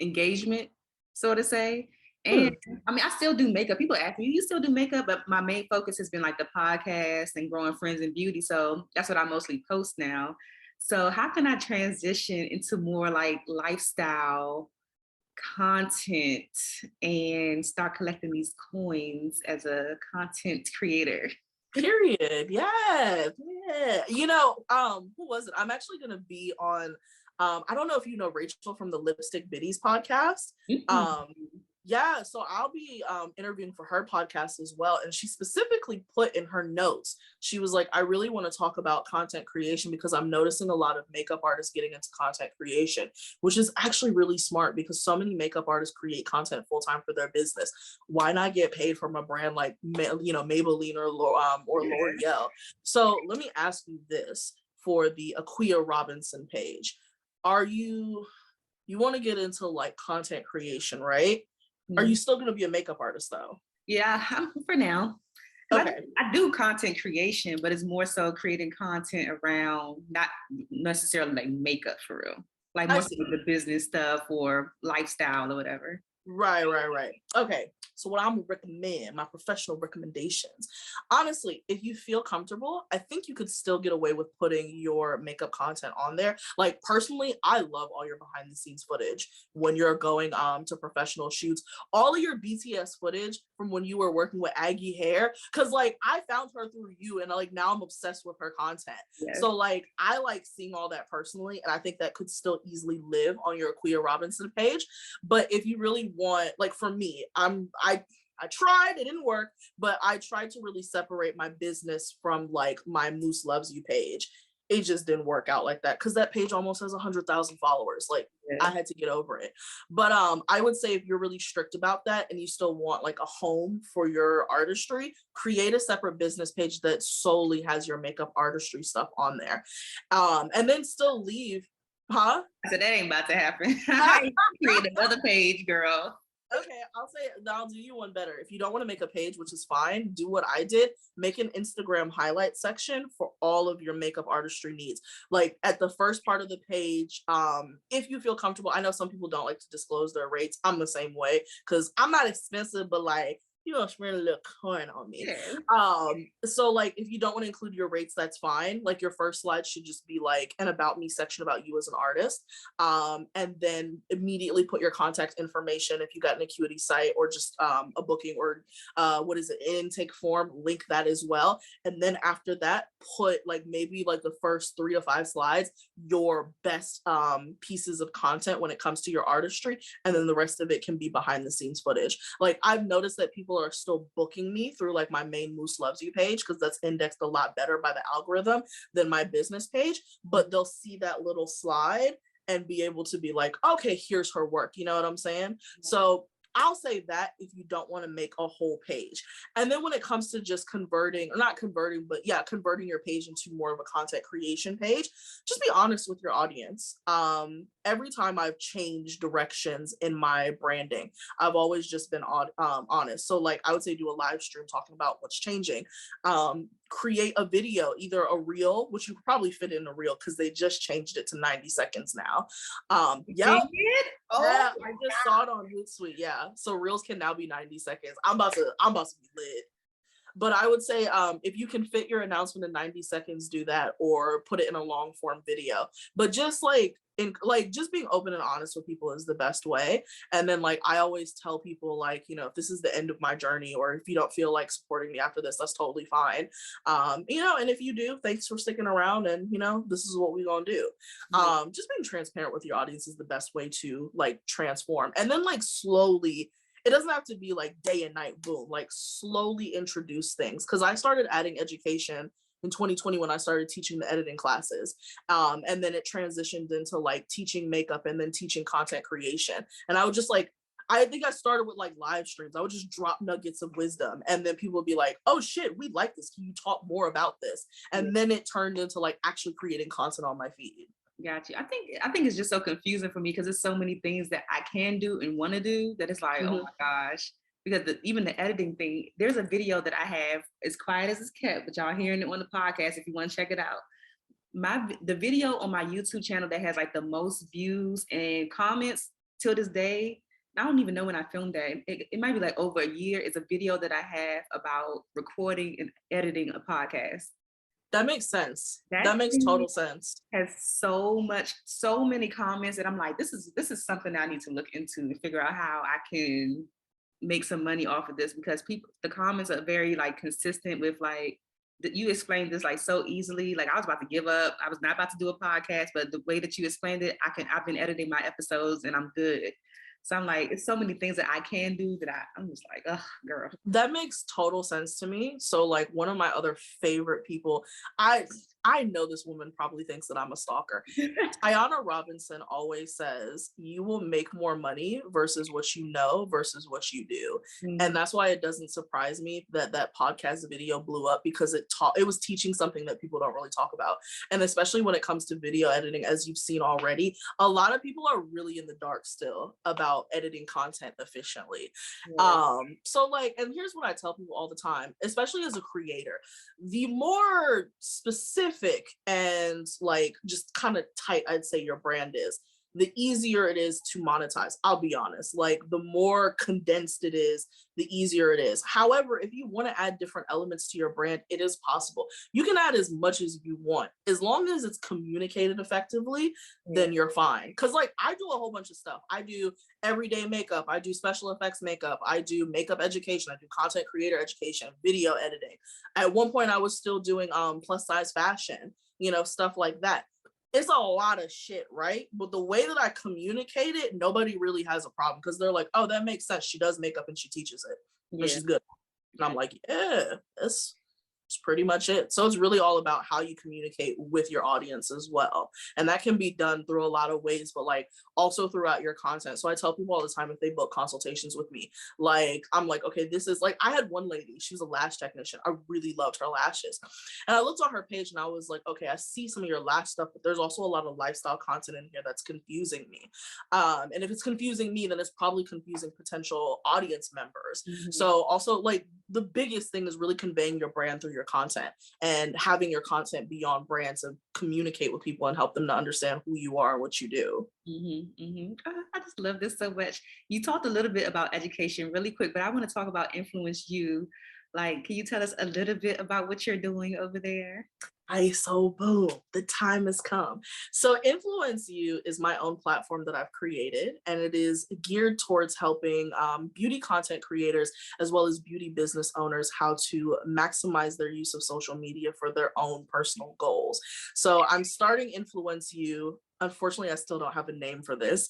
engagement, so to say. And I mean, I still do makeup. People ask me, you still do makeup? But my main focus has been like the podcast and growing Friends in Beauty. So that's what I mostly post now. So how can I transition into more like lifestyle content and start collecting these coins as a content creator? Period. Yeah. You know, who was it? I'm actually gonna be on I don't know if you know Rachel from the Lipstick Biddies podcast. Yeah, so I'll be interviewing for her podcast as well. And she specifically put in her notes, she was like, I really want to talk about content creation because I'm noticing a lot of makeup artists getting into content creation, which is actually really smart because so many makeup artists create content full-time for their business. Why not get paid from a brand like, you know, Maybelline or L'Oreal? So let me ask you this for the Aquia Robinson page. You want to get into like content creation, right? Are you still going to be a makeup artist though? Yeah, for now. Okay. I do content creation, but it's more so creating content around not necessarily like makeup for real. Like more so the business stuff or lifestyle or whatever. Right. Okay. So what I'm gonna recommend, my professional recommendations. Honestly, if you feel comfortable, I think you could still get away with putting your makeup content on there. Like personally, I love all your behind the scenes footage when you're going to professional shoots. All of your BTS footage from when you were working with Aggie Hair, because like I found her through you and like now I'm obsessed with her content. Yes. So like I like seeing all that personally, and I think that could still easily live on your Aquia Robinson page. But if you really want, like for me, I tried, it didn't work, but I tried to really separate my business from like my Moose Loves You page. It just didn't work out like that because that page almost has 100,000 followers. Like I had to get over it. But I would say if you're really strict about that and you still want like a home for your artistry, create a separate business page that solely has your makeup artistry stuff on there. And then still leave. Huh? I said that ain't about to happen. I create another page, girl. Okay, I'll do you one better. If you don't want to make a page, which is fine, do what I did. Make an Instagram highlight section for all of your makeup artistry needs. Like at the first part of the page, if you feel comfortable, I know some people don't like to disclose their rates. I'm the same way because I'm not expensive, but like, you know, spend a little coin on me. Yeah. So like if you don't want to include your rates, that's fine. Like your first slide should just be like an about me section about you as an artist. And then immediately put your contact information if you got an Acuity site or just a booking or intake form, link that as well. And then after that, put like maybe like the first 3 to 5 slides, your best pieces of content when it comes to your artistry. And then the rest of it can be behind the scenes footage. Like I've noticed that people are still booking me through like my main Moose Loves You page because that's indexed a lot better by the algorithm than my business page, but they'll see that little slide and be able to be like, okay, here's her work. You know what I'm saying? So I'll say that if you don't want to make a whole page. And then when it comes to just converting your page into more of a content creation page, just be honest with your audience. Every time I've changed directions in my branding, I've always just been honest. So like I would say do a live stream talking about what's changing. Create a video, either a reel, which you could probably fit in a reel because they just changed it to 90 seconds now. Yeah, I just saw it on Hootsuite. Yeah, so reels can now be 90 seconds. I'm about to be lit. But I would say if you can fit your announcement in 90 seconds, do that, or put it in a long form video. But just just being open and honest with people is the best way. And then like I always tell people, like, you know, if this is the end of my journey or if you don't feel like supporting me after this, that's totally fine. You know, and if you do, thanks for sticking around, and you know, this is what we're gonna do. Just being transparent with your audience is the best way to like transform. And then like slowly, it doesn't have to be like day and night, boom, like slowly introduce things. Cause I started adding education in 2020 when I started teaching the editing classes. And then it transitioned into like teaching makeup and then teaching content creation. And I would just like, I think I started with like live streams. I would just drop nuggets of wisdom and then people would be like, oh shit, we like this. Can you talk more about this? And then it turned into like actually creating content on my feed. Got you. I think it's just so confusing for me because there's so many things that I can do and want to do that it's like, oh my gosh. Because even the editing thing, there's a video that I have, as quiet as it's kept, but y'all hearing it on the podcast if you want to check it out. The video on my YouTube channel that has like the most views and comments till this day, I don't even know when I filmed that. It might be like over a year. It's a video that I have about recording and editing a podcast. That makes sense. That makes total sense. Has so many comments, and I'm like, this is something I need to look into to figure out how I can make some money off of this, because the comments are very like consistent with like, you explained this like so easily. Like I was about to give up. I was not about to do a podcast, but the way that you explained it, I've been editing my episodes and I'm good. So I'm like, it's so many things that I can do that I'm just like, ugh, girl. That makes total sense to me. So like one of my other favorite people, I know this woman probably thinks that I'm a stalker. Tayana Robinson always says, you will make more money versus what you know versus what you do. And that's why it doesn't surprise me that that podcast video blew up, because it was teaching something that people don't really talk about. And especially when it comes to video editing, as you've seen already, a lot of people are really in the dark still about editing content efficiently. So like, and here's what I tell people all the time, especially as a creator, the more specific and like just kind of tight I'd say your brand is, the easier it is to monetize. I'll be honest, like the more condensed it is, the easier it is. However, if you want to add different elements to your brand, it is possible. You can add as much as you want. As long as it's communicated effectively, then you're fine. Because like I do a whole bunch of stuff. I do everyday makeup. I do special effects makeup. I do makeup education. I do content creator education, video editing. At one point, I was still doing plus size fashion, you know, stuff like that. It's a lot of shit, right? But the way that I communicate it, nobody really has a problem because they're like, oh, that makes sense. She does makeup and she teaches it. And she's good. And I'm like, yeah, that's pretty much it. So it's really all about how you communicate with your audience as well. And that can be done through a lot of ways, but like also throughout your content. So I tell people all the time, if they book consultations with me, like, I'm like, okay, this is like, I had one lady, she was a lash technician. I really loved her lashes. And I looked on her page and I was like, okay, I see some of your lash stuff, but there's also a lot of lifestyle content in here that's confusing me. And if it's confusing me, then it's probably confusing potential audience members. So also like the biggest thing is really conveying your brand through your content and having your content be on brand to communicate with people and help them to understand who you are and what you do. I just love this so much. You talked a little bit about education really quick, but I want to talk about InfluenceYou. Like, can you tell us a little bit about what you're doing over there? So boom, the time has come. So Influenceyou is my own platform that I've created, and it is geared towards helping beauty content creators as well as beauty business owners how to maximize their use of social media for their own personal goals. So I'm starting Influenceyou. Unfortunately, I still don't have a name for this.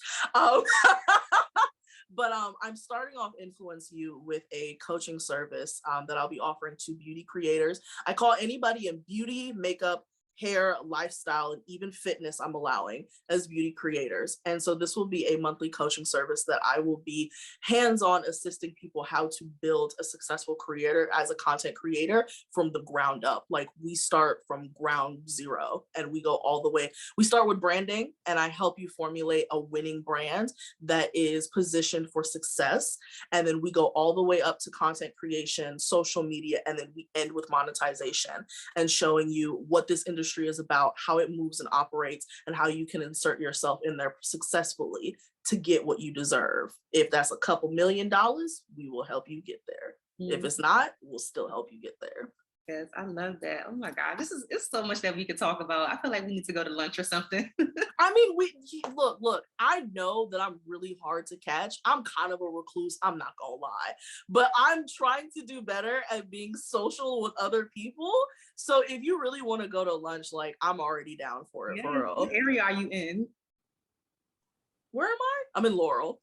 But I'm starting off Influenceyou with a coaching service that I'll be offering to beauty creators. I call anybody in beauty, makeup, hair, lifestyle, and even fitness I'm allowing as beauty creators. And so this will be a monthly coaching service that I will be hands-on assisting people how to build a successful career as a content creator from the ground up. Like we start from ground zero and we go all the way. We start with branding and I help you formulate a winning brand that is positioned for success. And then we go all the way up to content creation, social media, and then we end with monetization and showing you what this industry is about, how it moves and operates, and how you can insert yourself in there successfully to get what you deserve. If that's a couple $1 million, we will help you get there. If it's not, we'll still help you get there. Yes, I love that. Oh my God, it's so much that we could talk about. I feel like we need to go to lunch or something. I mean, look, I know that I'm really hard to catch. I'm kind of a recluse, I'm not gonna lie, but I'm trying to do better at being social with other people. So if you really want to go to lunch, like I'm already down for it, for real. What area are you in? Where am I? I'm in Laurel.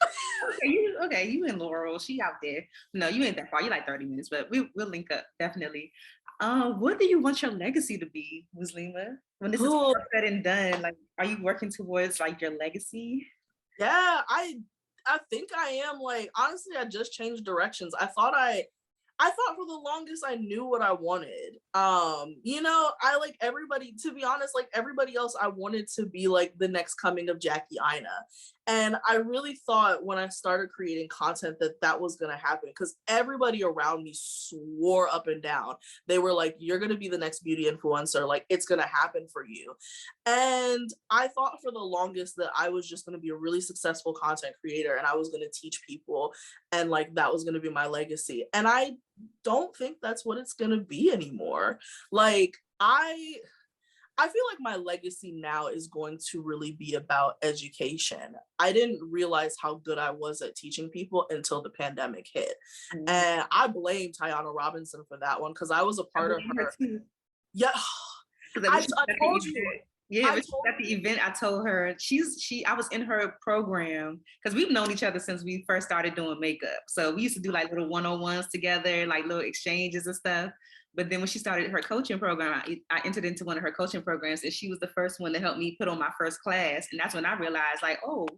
Okay, you in Laurel. She out there. No, you ain't that far. You're like 30 minutes, but we'll link up, definitely. What do you want your legacy to be, Muslimah? When this is all said and done, like, are you working towards like your legacy? Yeah, I think I am. Like, honestly, I just changed directions. I thought for the longest I knew what I wanted. You know, I like everybody, to be honest, like everybody else, I wanted to be like the next coming of Jackie Aina. And I really thought when I started creating content that was going to happen because everybody around me swore up and down. They were like, you're going to be the next beauty influencer. Like, it's going to happen for you. And I thought for the longest that I was just going to be a really successful content creator and I was going to teach people. And like, that was going to be my legacy. And I don't think that's what it's going to be anymore. Like, I feel like my legacy now is going to really be about education. I didn't realize how good I was at teaching people until the pandemic hit. And I blame Tayana Robinson for that one because I was a part of her. Yeah. I told you. Yeah, at the event, I told her I was in her program because we've known each other since we first started doing makeup. So we used to do like little one-on-ones together, like little exchanges and stuff. But then when she started her coaching program, I entered into one of her coaching programs and she was the first one to help me put on my first class. And that's when I realized like, oh,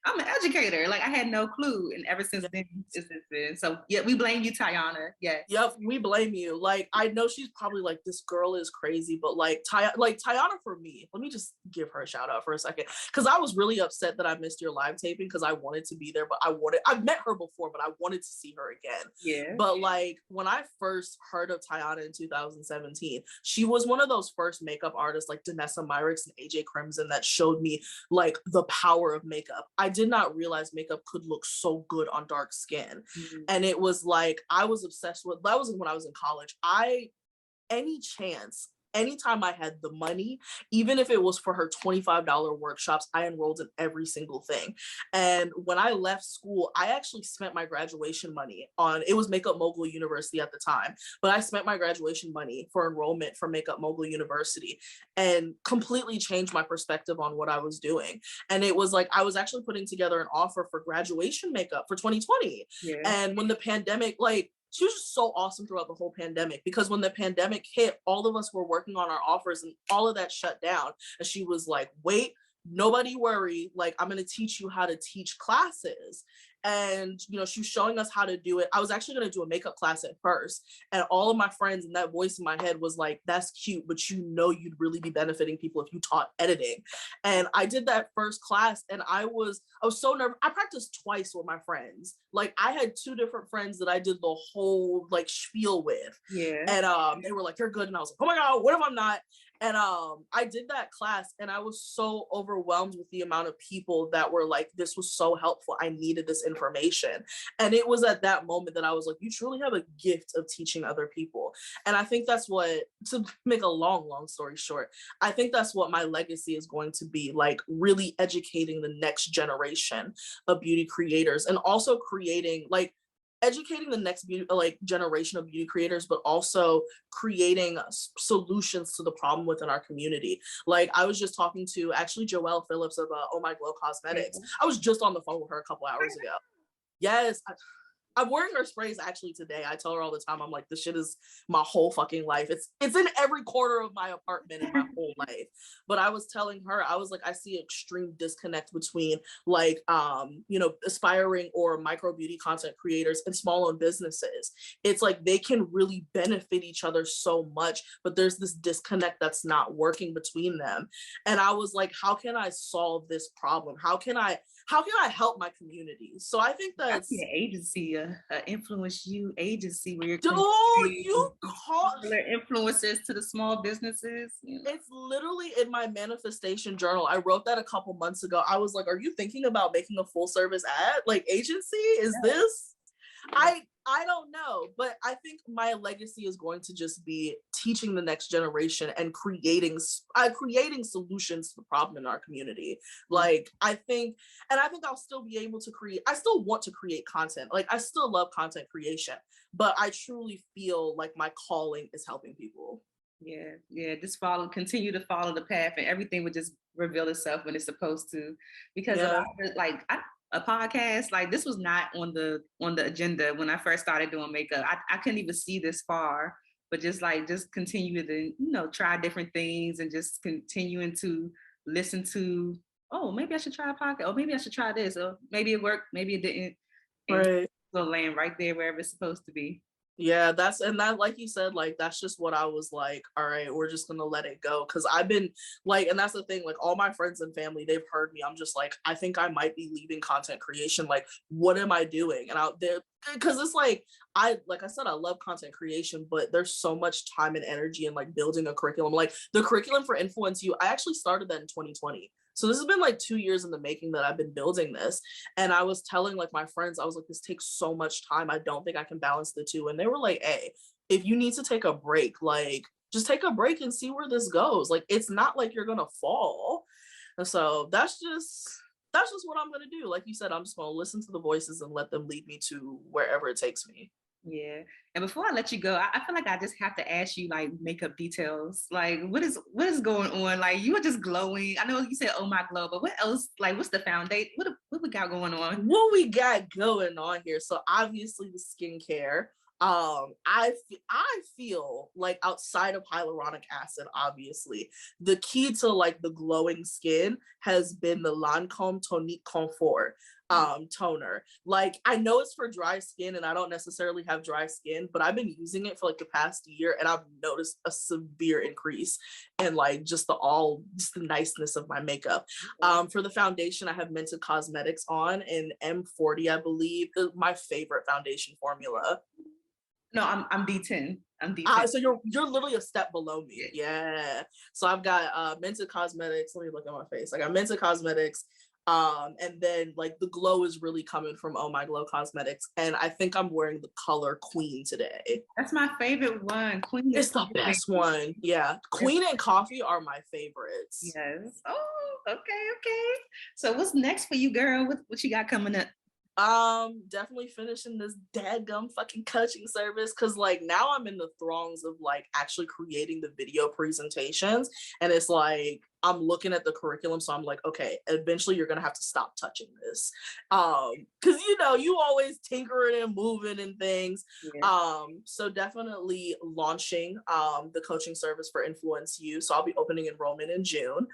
I'm an educator. Like I had no clue. And ever since then, it's been. So yeah, we blame you, Tayana. Yes. Yep, we blame you. Like, I know she's probably like, this girl is crazy, but like Tayana, for me, let me just give her a shout out for a second. Cause I was really upset that I missed your live taping because I wanted to be there, but I've met her before, but I wanted to see her again. Yeah. But like when I first heard of Tayana in 2017, she was one of those first makeup artists like Danessa Myricks and AJ Crimson that showed me like the power of makeup. I did not realize makeup could look so good on dark skin. Mm-hmm. And it was like, I was obsessed with, that was when I was in college. Anytime I had the money, even if it was for her $25 workshops, I enrolled in every single thing. And when I left school, I actually spent my graduation money on, it was Makeup Mogul University at the time, but I spent my graduation money for enrollment for Makeup Mogul University and completely changed my perspective on what I was doing. And it was like, I was actually putting together an offer for graduation makeup for 2020. Yeah. And when the pandemic, like, she was just so awesome throughout the whole pandemic, because when the pandemic hit, all of us were working on our offers and all of that shut down. And she was like, wait, nobody worry. Like, I'm going to teach you how to teach classes. And, you know, she was showing us how to do it. I was actually going to do a makeup class at first. And all of my friends and that voice in my head was like, that's cute, but you know, you'd really be benefiting people if you taught editing. And I did that first class and I was so nervous. I practiced twice with my friends. Like I had two different friends that I did the whole like spiel with. Yeah. And they were like, you're good. And I was like, oh my God, what if I'm not? And I did that class and I was so overwhelmed with the amount of people that were like, this was so helpful. I needed this information. And it was at that moment that I was like, you truly have a gift of teaching other people. And I think that's what, to make a long story short, I think that's what my legacy is going to be, like really educating the next generation of beauty creators and also creating like educating the next generation of beauty creators, but also creating solutions to the problem within our community. Like I was just talking to actually Joelle Phillips of Oh My Glow Cosmetics. I was just on the phone with her a couple hours ago. Yes. I'm wearing her sprays actually today. I tell her all the time, I'm like, this shit is my whole fucking life. It's in every corner of my apartment in my whole life. But I was telling her, I was like, I see an extreme disconnect between like, you know, aspiring or micro beauty content creators and small owned businesses. It's like they can really benefit each other so much, but there's this disconnect that's not working between them. And I was like, how can I solve this problem? How can I help my community? So I think that's an agency, Influenceyou agency where you call influencers to the small businesses. You know? It's literally in my manifestation journal. I wrote that a couple months ago. I was like, are you thinking about making a full service ad? Like agency? Is this? I don't know, but I think my legacy is going to just be teaching the next generation and creating solutions to the problem in our community. Like I think I'll still be able to create. I still want to create content. Like I still love content creation, but I truly feel like my calling is helping people. Yeah. Just continue to follow the path, and everything would just reveal itself when it's supposed to. Because a lot of it, a podcast like this was not on the agenda when I first started doing makeup. I couldn't even see this far, but just continue to, you know, try different things and just continuing to listen to, oh, maybe I should try a podcast, or maybe I should try this, or maybe it worked, maybe it didn't. And it'll land right there wherever it's supposed to be. Yeah, that like you said, like that's just what I was like, all right, we're just gonna let it go. Cause I've been like, and that's the thing, like all my friends and family, they've heard me. I'm just like, I think I might be leaving content creation. Like, what am I doing? And out there, because it's like I said, I love content creation, but there's so much time and energy in like building a curriculum. Like the curriculum for Influenceyou, I actually started that in 2020. So this has been like 2 years in the making that I've been building this. And I was telling like my friends, I was like, this takes so much time. I don't think I can balance the two. And they were like, hey, if you need to take a break, like just take a break and see where this goes. Like, it's not like you're going to fall. And so that's just what I'm going to do. Like you said, I'm just going to listen to the voices and let them lead me to wherever it takes me. Yeah. And before I let you go, I feel like I just have to ask you like makeup details. Like what is going on? Like you are just glowing. I know you said, oh my glow, but what else? Like what's the foundation? What we got going on? What we got going on here. So obviously the skincare. I feel like outside of hyaluronic acid, obviously, the key to like the glowing skin has been the Lancome Tonique Confort toner. Like, I know it's for dry skin and I don't necessarily have dry skin, but I've been using it for like the past year and I've noticed a severe increase in like just the niceness of my makeup. For the foundation, I have Mented Cosmetics on in M40, I believe, is my favorite foundation formula. No, I'm D10. I'm D10. So you're literally a step below me. Yeah. So I've got Mented Cosmetics. Let me look at my face. I got Mented Cosmetics. And then like the glow is really coming from Oh My Glow Cosmetics. And I think I'm wearing the color Queen today. That's my favorite one. Queen is the best one. Yeah. Queen and Coffee are my favorites. Yes. Oh, okay. So what's next for you, girl? What you got coming up? Definitely finishing this dadgum fucking coaching service, because like now I'm in the throngs of like actually creating the video presentations, and it's like I'm looking at the curriculum, so I'm like, okay, eventually you're gonna have to stop touching this, because you always tinkering and moving and things. So definitely launching the coaching service for influenceyou. So I'll be opening enrollment in June.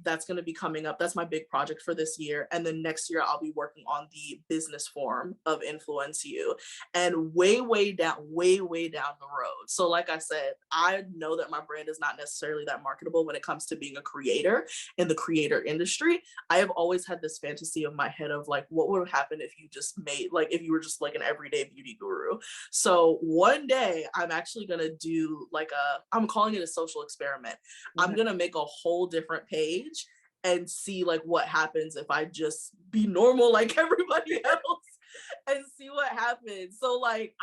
That's going to be coming up. That's my big project for this year, and then next year I'll be working on the business form of influenceyou, and way down the road. So like I said, I know that my brand is not necessarily that marketable when it comes to being a creator in the creator industry. I have always had this fantasy of my head of like, what would happen if you just if you were just like an everyday beauty guru. So one day I'm actually going to do like I'm calling it a social experiment. I'm going to make a whole different page and see like what happens if I just be normal like everybody else and see what happens. So like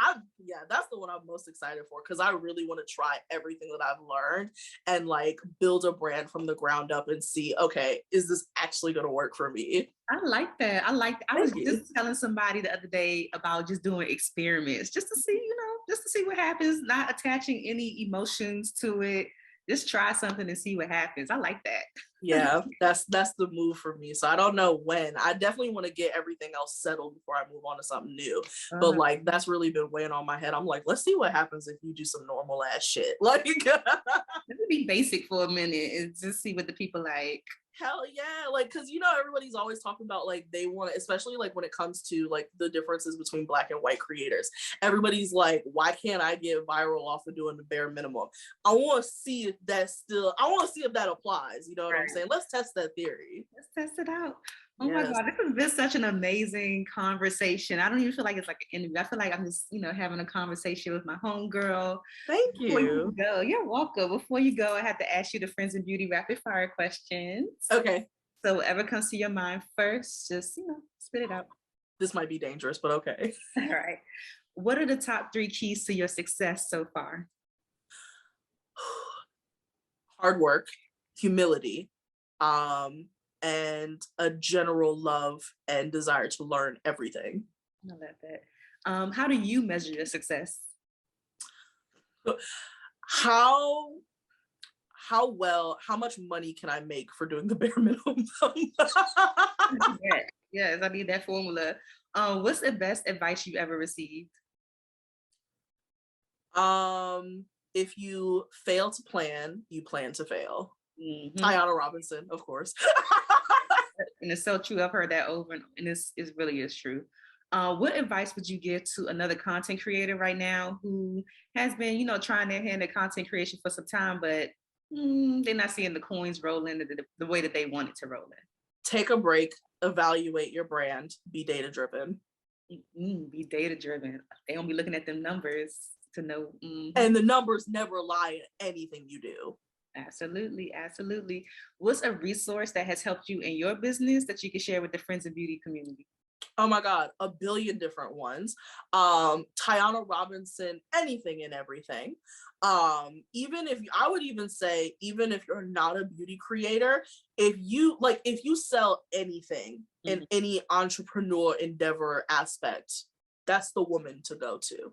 that's the one I'm most excited for, because I really want to try everything that I've learned and like build a brand from the ground up and see, okay, is this actually going to work for me? I like that. I was just telling somebody the other day about just doing experiments just to see what happens, not attaching any emotions to it. Just try something and see what happens. I like that. Yeah, that's the move for me. So I don't know when. I definitely want to get everything else settled before I move on to something new. But like that's really been weighing on my head. I'm like, let's see what happens if you do some normal ass shit. Like let me be basic for a minute and just see what the people like. Hell yeah, like, because everybody's always talking about like they want to, especially like when it comes to like the differences between Black and white creators. Everybody's like, why can't I get viral off of doing the bare minimum? I want to see if that applies. You know what I'm saying? Let's test that theory. Let's test it out. Oh my God, this has been such an amazing conversation. I don't even feel like it's like an interview. I feel like I'm just, having a conversation with my homegirl. Thank you. You're welcome. Before you go, I have to ask you the Friends in Beauty rapid fire questions. Okay. So whatever comes to your mind first, just, spit it out. This might be dangerous, but okay. All right. What are the top 3 keys to your success so far? Hard work, humility, and a general love and desire to learn everything. I love that. How do you measure your success? How much money can I make for doing the bare minimum? Yes, I need that formula. What's the best advice you ever received? If you fail to plan, you plan to fail. Tayana Robinson, of course. And it's so true. I've heard that over, and it really is true. What advice would you give to another content creator right now who has been, trying their hand at content creation for some time, but they're not seeing the coins roll in the way that they want it to roll in? Take a break, evaluate your brand, be data-driven. Be data-driven. They don't be looking at them numbers to know. And the numbers never lie in anything you do. Absolutely. What's a resource that has helped you in your business that you can share with the Friends of Beauty community? Oh my God, a billion different ones. Tayana Robinson, anything and everything. Even if you're not a beauty creator, if you sell anything in any entrepreneur endeavor aspect, that's the woman to go to.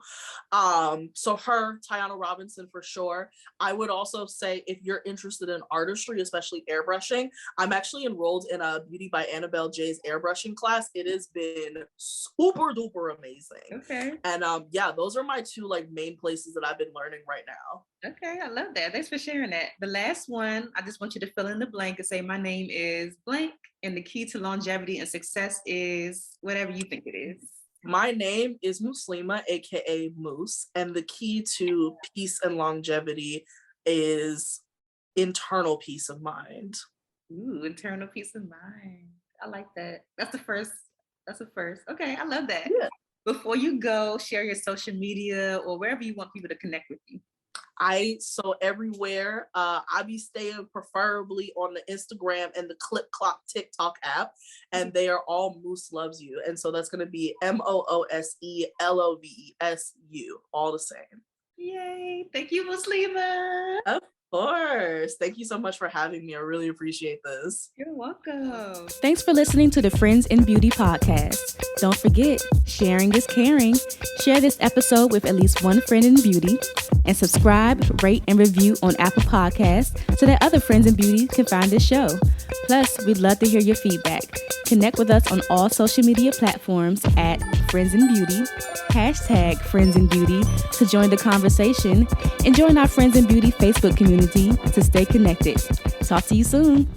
So her, Tayana Robinson for sure. I would also say if you're interested in artistry, especially airbrushing, I'm actually enrolled in a Beauty by Annabelle J's airbrushing class. It has been super duper amazing. Okay. And yeah, those are my two like main places that I've been learning right now. Okay, I love that. Thanks for sharing that. The last one, I just want you to fill in the blank and say my name is blank, and the key to longevity and success is whatever you think it is. My name is Muslimah, aka Moose, and the key to peace and longevity is internal peace of mind. Ooh, internal peace of mind. I like that. That's the first. Okay, I love that. Yeah. Before you go, share your social media or wherever you want people to connect with you. So everywhere, I be staying preferably on the Instagram and the Clip Clop TikTok app, and they are all Moose Loves You. And so that's going to be MOOSELOVESU, all the same. Yay. Thank you, Muslimah. Of course. Thank you so much for having me. I really appreciate this. You're welcome. Thanks for listening to the Friends in Beauty podcast. Don't forget, sharing is caring. Share this episode with at least one friend in beauty, and subscribe, rate, and review on Apple Podcasts so that other friends in beauty can find this show. Plus, we'd love to hear your feedback. Connect with us on all social media platforms at Friends in Beauty, hashtag Friends in Beauty to join the conversation, and join our Friends in Beauty Facebook community to stay connected. Talk to you soon.